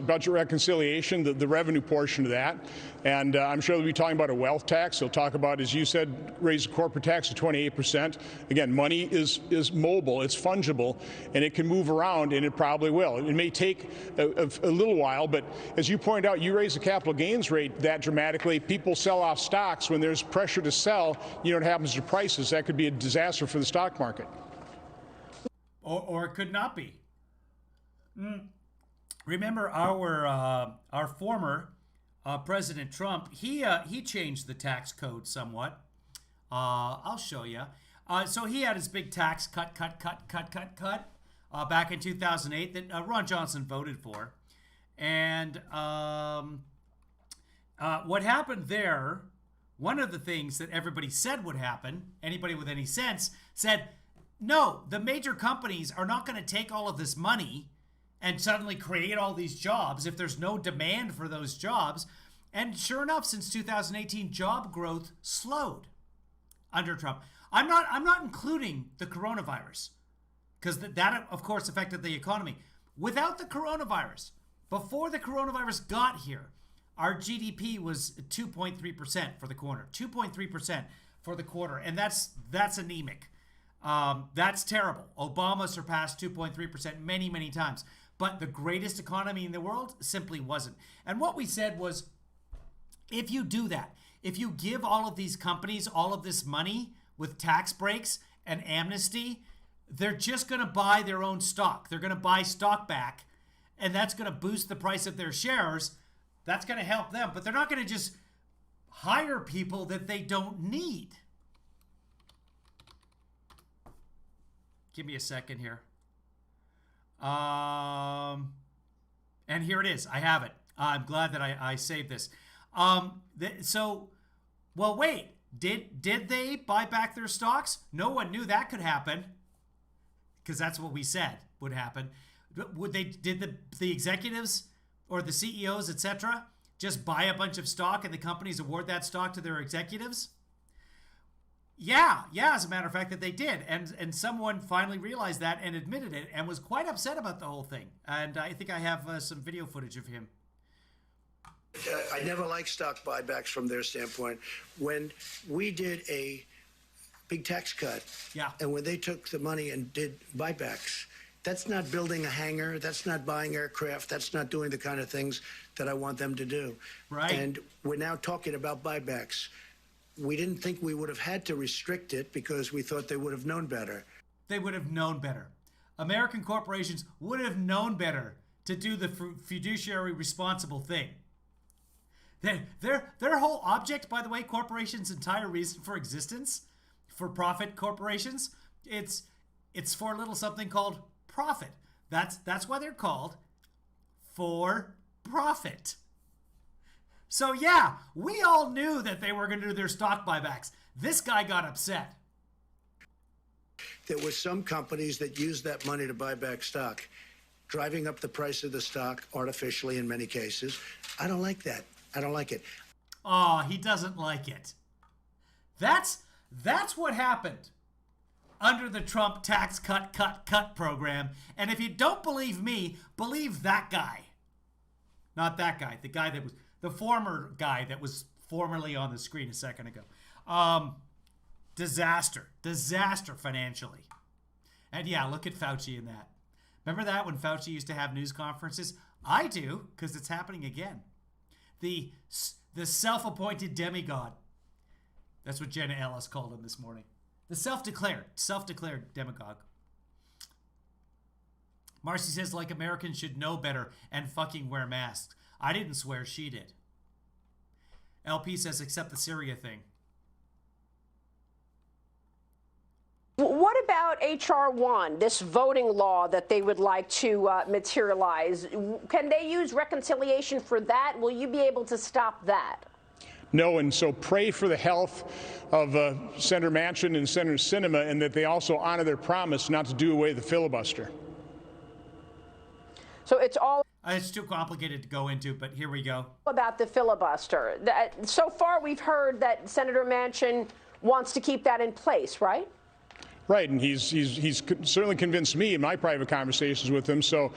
budget reconciliation, the revenue portion of that. And I'm sure they'll be talking about a wealth tax. They'll talk about, as you said, raise the corporate tax to 28%. Again, money is mobile, it's fungible, and it can move around, and it probably will. It may take a little while, but as you pointed out, you raise the capital gains rate that dramatically, people sell off stocks. When there's pressure to sell, you know what happens to prices. That could be a disaster for the stock market. Or it could not be. Remember our former President Trump, he changed the tax code somewhat. I'll show you. So he had his big tax cut back in 2008 that Ron Johnson voted for. And what happened there, one of the things that everybody said would happen, anybody with any sense, said, no, the major companies are not going to take all of this money and suddenly create all these jobs if there's no demand for those jobs. And sure enough, since 2018, job growth slowed under Trump. I'm not including the coronavirus, because that of course affected the economy. Without the coronavirus, before the coronavirus got here, our GDP was 2.3% for the quarter. 2.3% for the quarter, and that's anemic. That's terrible. Obama surpassed 2.3% many, many times. But the greatest economy in the world simply wasn't. And what we said was, if you do that, if you give all of these companies all of this money with tax breaks and amnesty, they're just going to buy their own stock. They're going to buy stock back, and that's going to boost the price of their shares. That's going to help them. But they're not going to just hire people that they don't need. Give me a second here. And here it is. I have it. I'm glad that I saved this. Well, wait. Did they buy back their stocks? No one knew that could happen, because that's what we said would happen. Did the executives or the CEOs, etc., just buy a bunch of stock and the companies award that stock to their executives? Yeah, as a matter of fact, that they did. And someone finally realized that and admitted it and was quite upset about the whole thing. And I think I have some video footage of him. I never liked stock buybacks from their standpoint. When we did a big tax cut, and when they took the money and did buybacks, that's not building a hangar, that's not buying aircraft, that's not doing the kind of things that I want them to do. Right. And we're now talking about buybacks. We didn't think we would have had to restrict it because we thought they would have known better. They would have known better. American corporations would have known better to do the fiduciary responsible thing. Their whole object, by the way, corporations' entire reason for existence, for profit corporations, it's for a little something called profit. That's why they're called for profit. So yeah, we all knew that they were going to do their stock buybacks. This guy got upset. There were some companies that used that money to buy back stock, driving up the price of the stock artificially in many cases. I don't like that. I don't like it. Oh, he doesn't like it. That's what happened under the Trump tax cut program. And if you don't believe me, believe that guy. Not that guy, the guy that was the former guy that was formerly on the screen a second ago. Disaster financially. And yeah, look at Fauci in that. Remember that when Fauci used to have news conferences? I do, because it's happening again. The self-appointed demigod. That's what Jenna Ellis called him this morning. The self-declared demagogue. Marcy says, like Americans should know better and fucking wear masks. I didn't swear, she did. LP says, except the Syria thing. What about H.R. 1, this voting law that they would like to materialize? Can they use reconciliation for that? Will you be able to stop that? No, and so pray for the health of Senator Manchin and Senator Sinema, and that they also honor their promise not to do away with the filibuster. So it's all... It's too complicated to go into, but here we go. About the filibuster. So far, we've heard that Senator Manchin wants to keep that in place, right? Right, and he's certainly convinced me in my private conversations with him. So,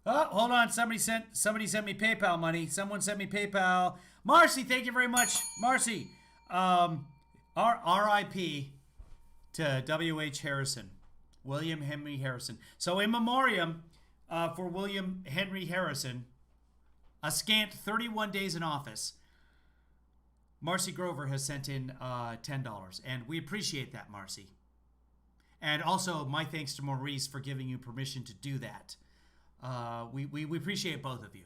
oh, hold on, somebody sent me PayPal money. Someone sent me PayPal. Marcy, thank you very much, Marcy. R.I.P. to W.H. Harrison, William Henry Harrison. So in memoriam for William Henry Harrison, a scant 31 days in office, Marcy Grover has sent in $10, and we appreciate that, Marcy. And also, my thanks to Maurice for giving you permission to do that. We appreciate both of you.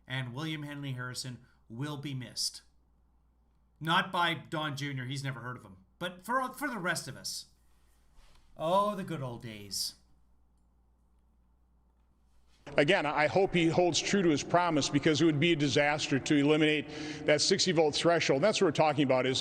And William Henry Harrison will be missed. Not by Don Jr., he's never heard of him, but for the rest of us. Oh, the good old days. Again, I hope he holds true to his promise, because it would be a disaster to eliminate that 60-vote threshold. That's what we're talking about, is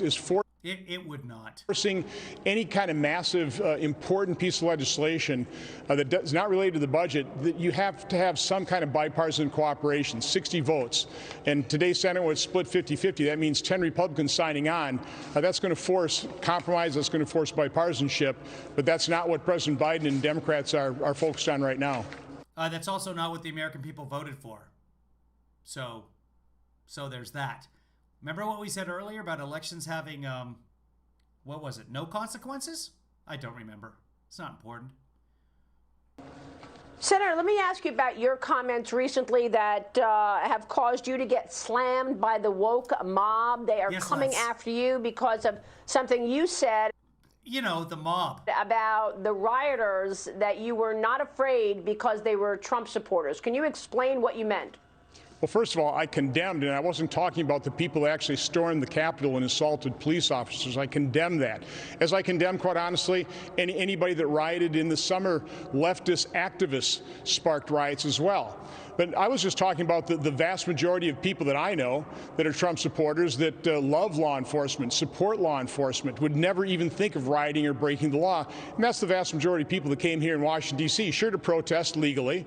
It would not. forcing any kind of massive, important piece of legislation that is not related to the budget, that you have to have some kind of bipartisan cooperation, 60 votes. And today's Senate was split 50-50. That means 10 Republicans signing on. That's going to force compromise. That's going to force bipartisanship. But that's not what President Biden and Democrats are focused on right now. That's also not what the American people voted for. So there's that. Remember what we said earlier about elections having, what was it, no consequences? I don't remember. It's not important. Senator, let me ask you about your comments recently that have caused you to get slammed by the woke mob. They are coming after you because of something you said. You know, the mob. About the rioters, that you were not afraid because they were Trump supporters. Can you explain what you meant? Well, first of all, I condemned, and I wasn't talking about the people who actually stormed the Capitol and assaulted police officers. I condemn that. As I condemn, quite honestly, anybody that rioted in the summer. Leftist activists sparked riots as well. But I was just talking about the vast majority of people that I know that are Trump supporters that love law enforcement, support law enforcement, would never even think of rioting or breaking the law. And that's the vast majority of people that came here in Washington, D.C., sure to protest legally,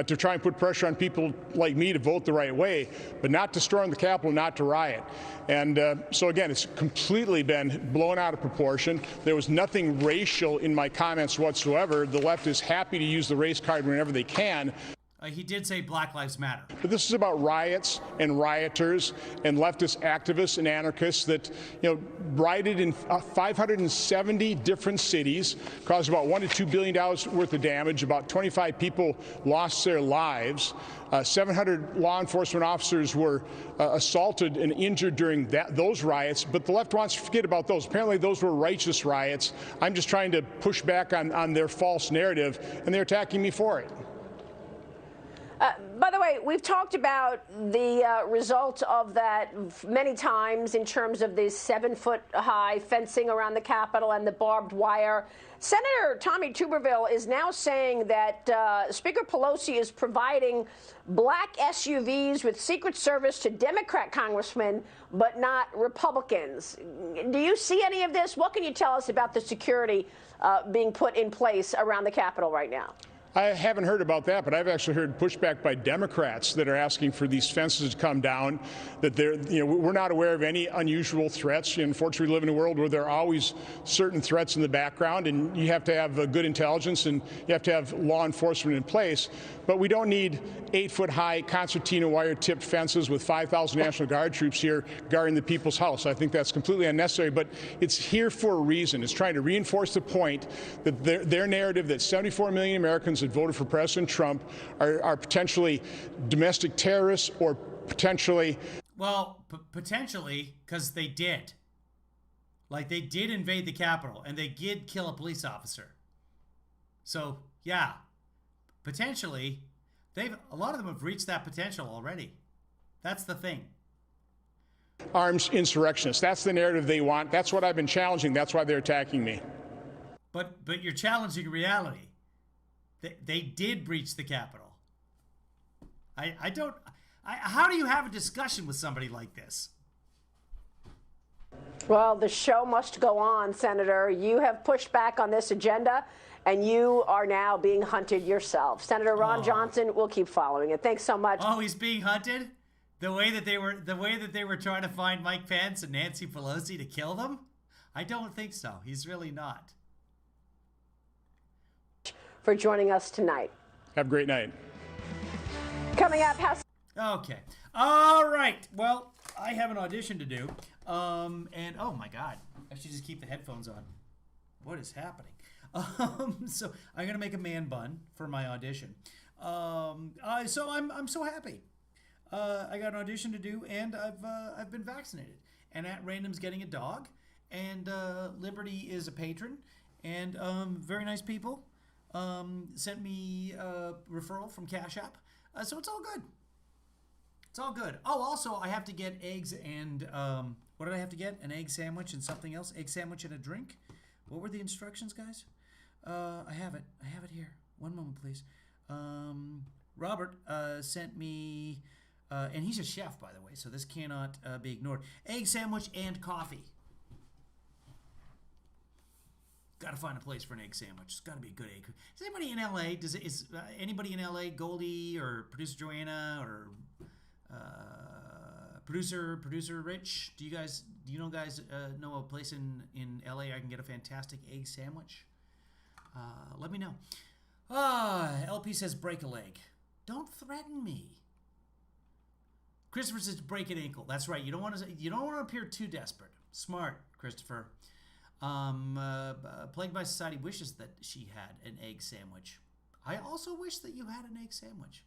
to try and put pressure on people like me to vote the right way, but not to storm the Capitol, not to riot. And so again, it's completely been blown out of proportion. There was nothing racial in my comments whatsoever. The left is happy to use the race card whenever they can. He did say Black Lives Matter. But this is about riots and rioters and leftist activists and anarchists that, rioted in 570 different cities, caused about $1 to $2 billion worth of damage. About 25 people lost their lives. 700 law enforcement officers were assaulted and injured during those riots. But the left wants to forget about those. Apparently, those were righteous riots. I'm just trying to push back on their false narrative, and they're attacking me for it. By the way, we've talked about the result of that many times in terms of the 7-foot-high fencing around the Capitol and the barbed wire. Senator Tommy Tuberville is now saying that Speaker Pelosi is providing black SUVs with Secret Service to Democrat congressmen, but not Republicans. Do you see any of this? What can you tell us about the security being put in place around the Capitol right now? I haven't heard about that, but I've actually heard pushback by Democrats that are asking for these fences to come down, that we're not aware of any unusual threats. Unfortunately, we live in a world where there are always certain threats in the background, and you have to have good intelligence and you have to have law enforcement in place. But we don't need 8-foot-high concertina wire-tipped fences with 5,000 National Guard troops here guarding the people's house. I think that's completely unnecessary, but it's here for a reason. It's trying to reinforce the point that their narrative that 74 million Americans that voted for President Trump are potentially domestic terrorists or potentially... Well, potentially, because they did. Like, they did invade the Capitol, and they did kill a police officer. So, yeah, potentially, a lot of them have reached that potential already. That's the thing. Armed insurrectionists. That's the narrative they want. That's what I've been challenging. That's why they're attacking me. But you're challenging reality. They did breach the Capitol. How do you have a discussion with somebody like this? Well, the show must go on, Senator. You have pushed back on this agenda, and you are now being hunted yourself. Senator Ron Johnson will keep following it. Thanks so much. Oh, he's being hunted? The way that they were trying to find Mike Pence and Nancy Pelosi to kill them? I don't think so. He's really not. For joining us tonight. Have a great night. Coming up, Okay. All right. Well, I have an audition to do. And oh my God, I should just keep the headphones on. What is happening? So I'm gonna make a man bun for my audition. So I'm so happy. I got an audition to do, and I've been vaccinated. And at Random's getting a dog, and Liberty is a patron, and very nice people. Sent me a referral from Cash App. So it's all good. It's all good. Oh, also, I have to get eggs and, what did I have to get? An egg sandwich and something else? Egg sandwich and a drink? What were the instructions, guys? I have it. I have it here. One moment, please. Robert sent me, and he's a chef, by the way, so this cannot be ignored. Egg sandwich and coffee. Got to find a place for an egg sandwich. It's got to be a good egg. Is anybody in LA? Is anybody in LA? Goldie or producer Joanna or producer Rich? Do you know guys know a place in LA I can get a fantastic egg sandwich? Let me know. LP says break a leg. Don't threaten me. Christopher says break an ankle. That's right. You don't want to appear too desperate. Smart, Christopher. Plagued by Society wishes that she had an egg sandwich. I also wish that you had an egg sandwich.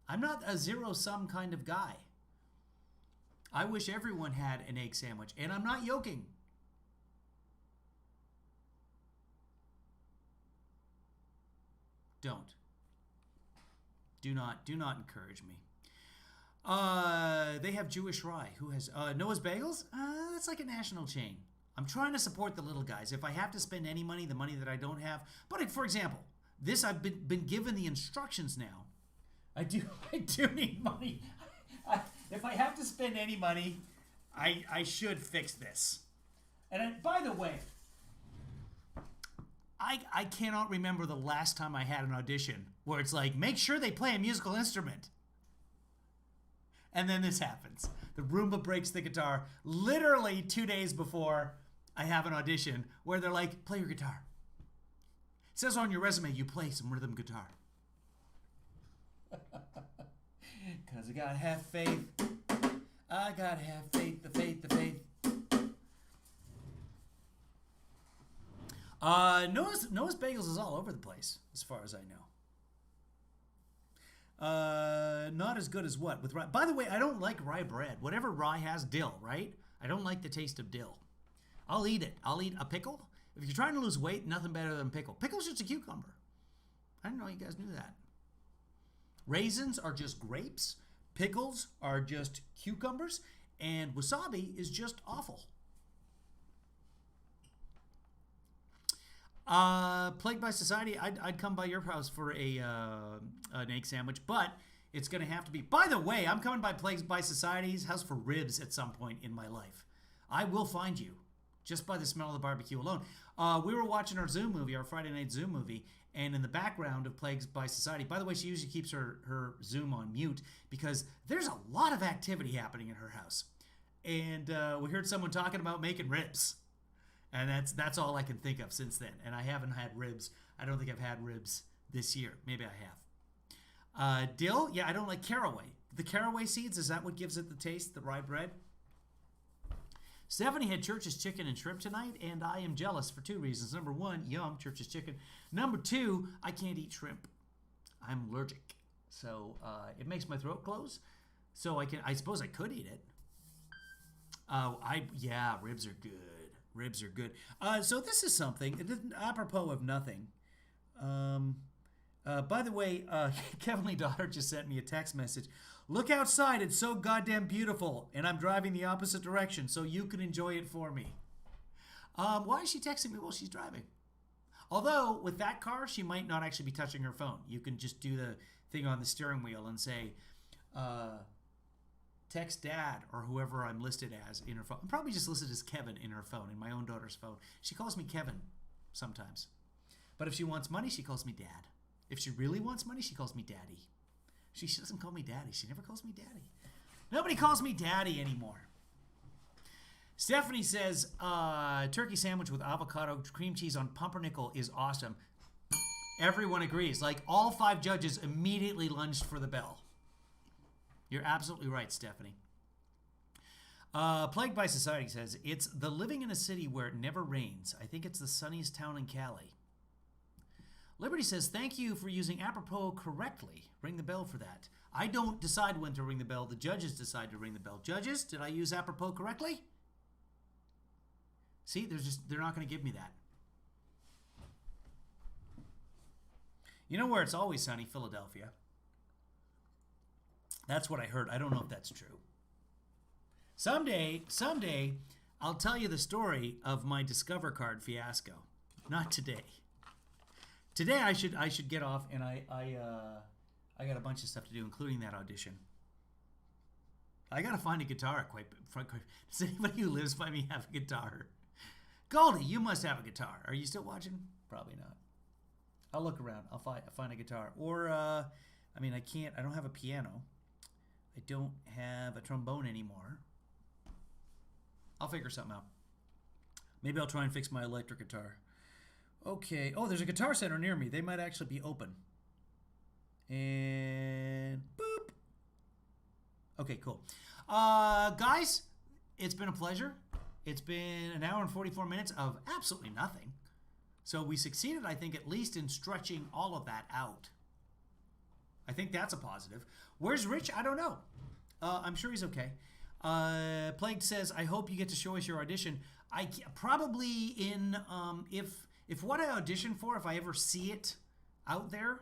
I'm not a zero-sum kind of guy. I wish everyone had an egg sandwich, and I'm not joking. Don't. Do not encourage me. They have Jewish Rye. Who has Noah's Bagels? That's like a national chain. I'm trying to support the little guys. If I have to spend any money, the money that I don't have. But for example, this I've been given the instructions now I do need money. If I have to spend any money, I should fix this. And by the way, I cannot remember the last time I had an audition where it's like, make sure they play a musical instrument. And then this happens. The Roomba breaks the guitar literally 2 days before I have an audition where they're like, play your guitar. It says on your resume you play some rhythm guitar. Because I gotta have faith. I gotta have faith, the faith, the faith. Noah's Bagels is all over the place, as far as I know. Not as good as what? With rye. By the way, I don't like rye bread. Whatever rye has dill, right? I don't like the taste of dill. I'll eat it. I'll eat a pickle. If you're trying to lose weight, nothing better than pickle. Pickle's just a cucumber. I didn't know you guys knew that. Raisins are just grapes. Pickles are just cucumbers. And wasabi is just awful. Plagued by Society, I'd come by your house for an egg sandwich, but it's going to have to be... By the way, I'm coming by Plagued by Society's house for ribs at some point in my life. I will find you, just by the smell of the barbecue alone. We were watching our Zoom movie, our Friday night Zoom movie, and in the background of Plagued by Society... By the way, she usually keeps her Zoom on mute because there's a lot of activity happening in her house. And we heard someone talking about making ribs. And that's all I can think of since then. And I haven't had ribs. I don't think I've had ribs this year. Maybe I have. Dill? Yeah, I don't like caraway. The caraway seeds, is that what gives it the taste, the rye bread? Stephanie had Church's chicken and shrimp tonight, and I am jealous for 2 reasons. Number 1, yum, Church's chicken. Number 2, I can't eat shrimp. I'm allergic. So it makes my throat close. So I suppose I could eat it. Yeah, ribs are good. Ribs are good. So this is something, apropos of nothing. By the way, Kevin Lee Daughter just sent me a text message. Look outside, it's so goddamn beautiful, and I'm driving the opposite direction, so you can enjoy it for me. Why is she texting me while she's driving? Although, with that car, she might not actually be touching her phone. You can just do the thing on the steering wheel and say, text dad or whoever I'm listed as in her phone. I'm probably just listed as Kevin in her phone, in my own daughter's phone. She calls me Kevin sometimes. But if she wants money, she calls me dad. If she really wants money, she calls me daddy. She doesn't call me daddy. She never calls me daddy. Nobody calls me daddy anymore. Stephanie says, turkey sandwich with avocado cream cheese on pumpernickel is awesome. Everyone agrees. Like all 5 judges immediately lunged for the bell. You're absolutely right, Stephanie. Plagued by Society says, it's the living in a city where it never rains. I think it's the sunniest town in Cali. Liberty says, thank you for using apropos correctly. Ring the bell for that. I don't decide when to ring the bell. The judges decide to ring the bell. Judges, did I use apropos correctly? See, they're not going to give me that. You know where it's always sunny? Philadelphia. That's what I heard. I don't know if that's true. Someday, I'll tell you the story of my Discover card fiasco. Not today. Today I should get off, and I got a bunch of stuff to do, including that audition. I gotta find a guitar. Does anybody who lives by me have a guitar? Goldie, you must have a guitar. Are you still watching? Probably not. I'll look around. I'll find a guitar. Or I don't have a piano. I don't have a trombone anymore. I'll figure something out. Maybe I'll try and fix my electric guitar. Okay. Oh, there's a Guitar Center near me. They might actually be open. And boop. Okay, cool. Guys, it's been a pleasure. It's been an hour and 44 minutes of absolutely nothing. So we succeeded, I think, at least in stretching all of that out. I think that's a positive. Where's Rich? I don't know. I'm sure he's okay. Plague says, I hope you get to show us your audition. Probably in, if what I audition for, if I ever see it out there,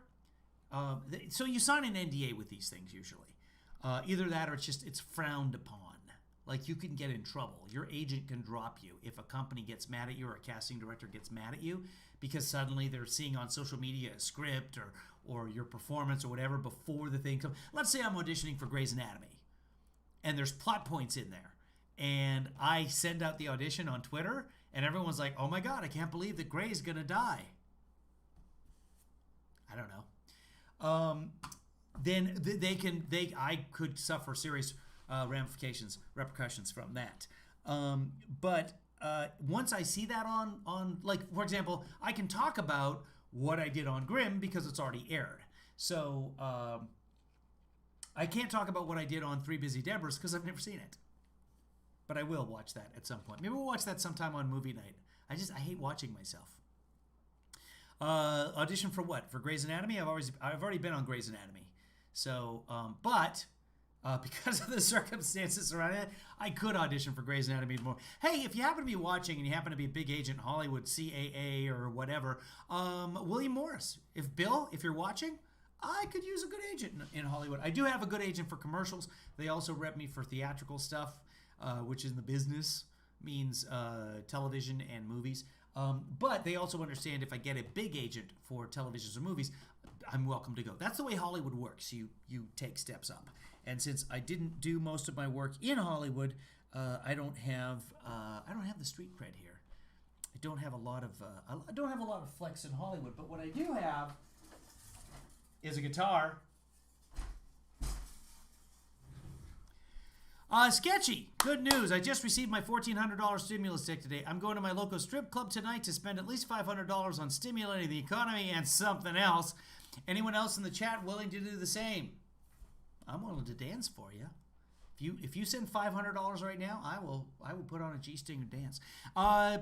so you sign an NDA with these things usually. Either that or it's frowned upon. Like you can get in trouble. Your agent can drop you if a company gets mad at you or a casting director gets mad at you because suddenly they're seeing on social media a script or your performance or whatever before the thing comes. Let's say I'm auditioning for Grey's Anatomy, and there's plot points in there, and I send out the audition on Twitter, and everyone's like, "Oh my God, I can't believe that Grey's gonna die." I don't know. Then I could suffer serious repercussions from that. But once I see that on, like, for example, I can talk about what I did on Grimm because it's already aired. So I can't talk about what I did on Three Busy Debras because I've never seen it. But I will watch that at some point. Maybe we'll watch that sometime on movie night. I hate watching myself. Audition for what? For Grey's Anatomy? I've already been on Grey's Anatomy. So, because of the circumstances surrounding it, I could audition for Grey's Anatomy more. Hey, if you happen to be watching and you happen to be a big agent in Hollywood, CAA or whatever, William Morris. If you're watching, I could use a good agent in Hollywood. I do have a good agent for commercials. They also rep me for theatrical stuff, which in the business means television and movies. But they also understand if I get a big agent for televisions or movies, I'm welcome to go. That's the way Hollywood works. You take steps up. And since I didn't do most of my work in Hollywood, I don't have the street cred here. I don't have a lot of flex in Hollywood. But what I do have is a guitar. Sketchy. Good news. I just received my $1,400 stimulus check today. I'm going to my local strip club tonight to spend at least $500 on stimulating the economy and something else. Anyone else in the chat willing to do the same? I'm willing to dance for you. If you send $500 right now, I will put on a G-string and dance.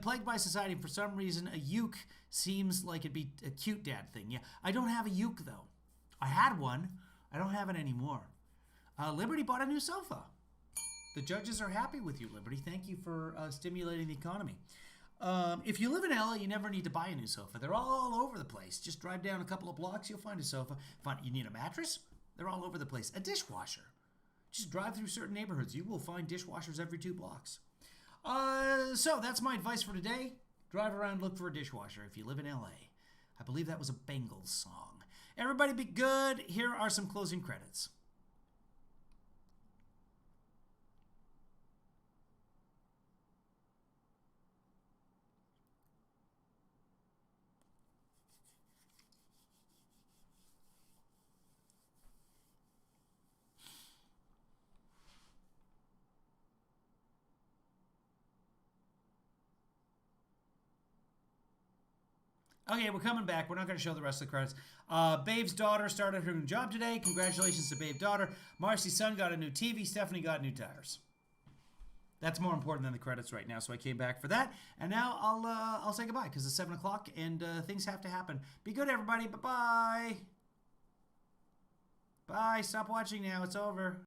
Plagued by society, for some reason, a uke seems like it'd be a cute dad thing. Yeah, I don't have a uke though. I had one. I don't have it anymore. Liberty bought a new sofa. The judges are happy with you, Liberty. Thank you for stimulating the economy. If you live in LA, you never need to buy a new sofa. They're all over the place. Just drive down a couple of blocks, you'll find a sofa. You need a mattress? They're all over the place. A dishwasher. Just drive through certain neighborhoods. You will find dishwashers every 2 blocks. So that's my advice for today. Drive around, look for a dishwasher if you live in LA. I believe that was a Bengals song. Everybody be good. Here are some closing credits. Okay, we're coming back. We're not going to show the rest of the credits. Babe's daughter started her new job today. Congratulations to Babe's daughter. Marcy's son got a new TV. Stephanie got new tires. That's more important than the credits right now, so I came back for that. And now I'll say goodbye because it's 7 o'clock and things have to happen. Be good, everybody. Bye-bye. Bye. Stop watching now. It's over.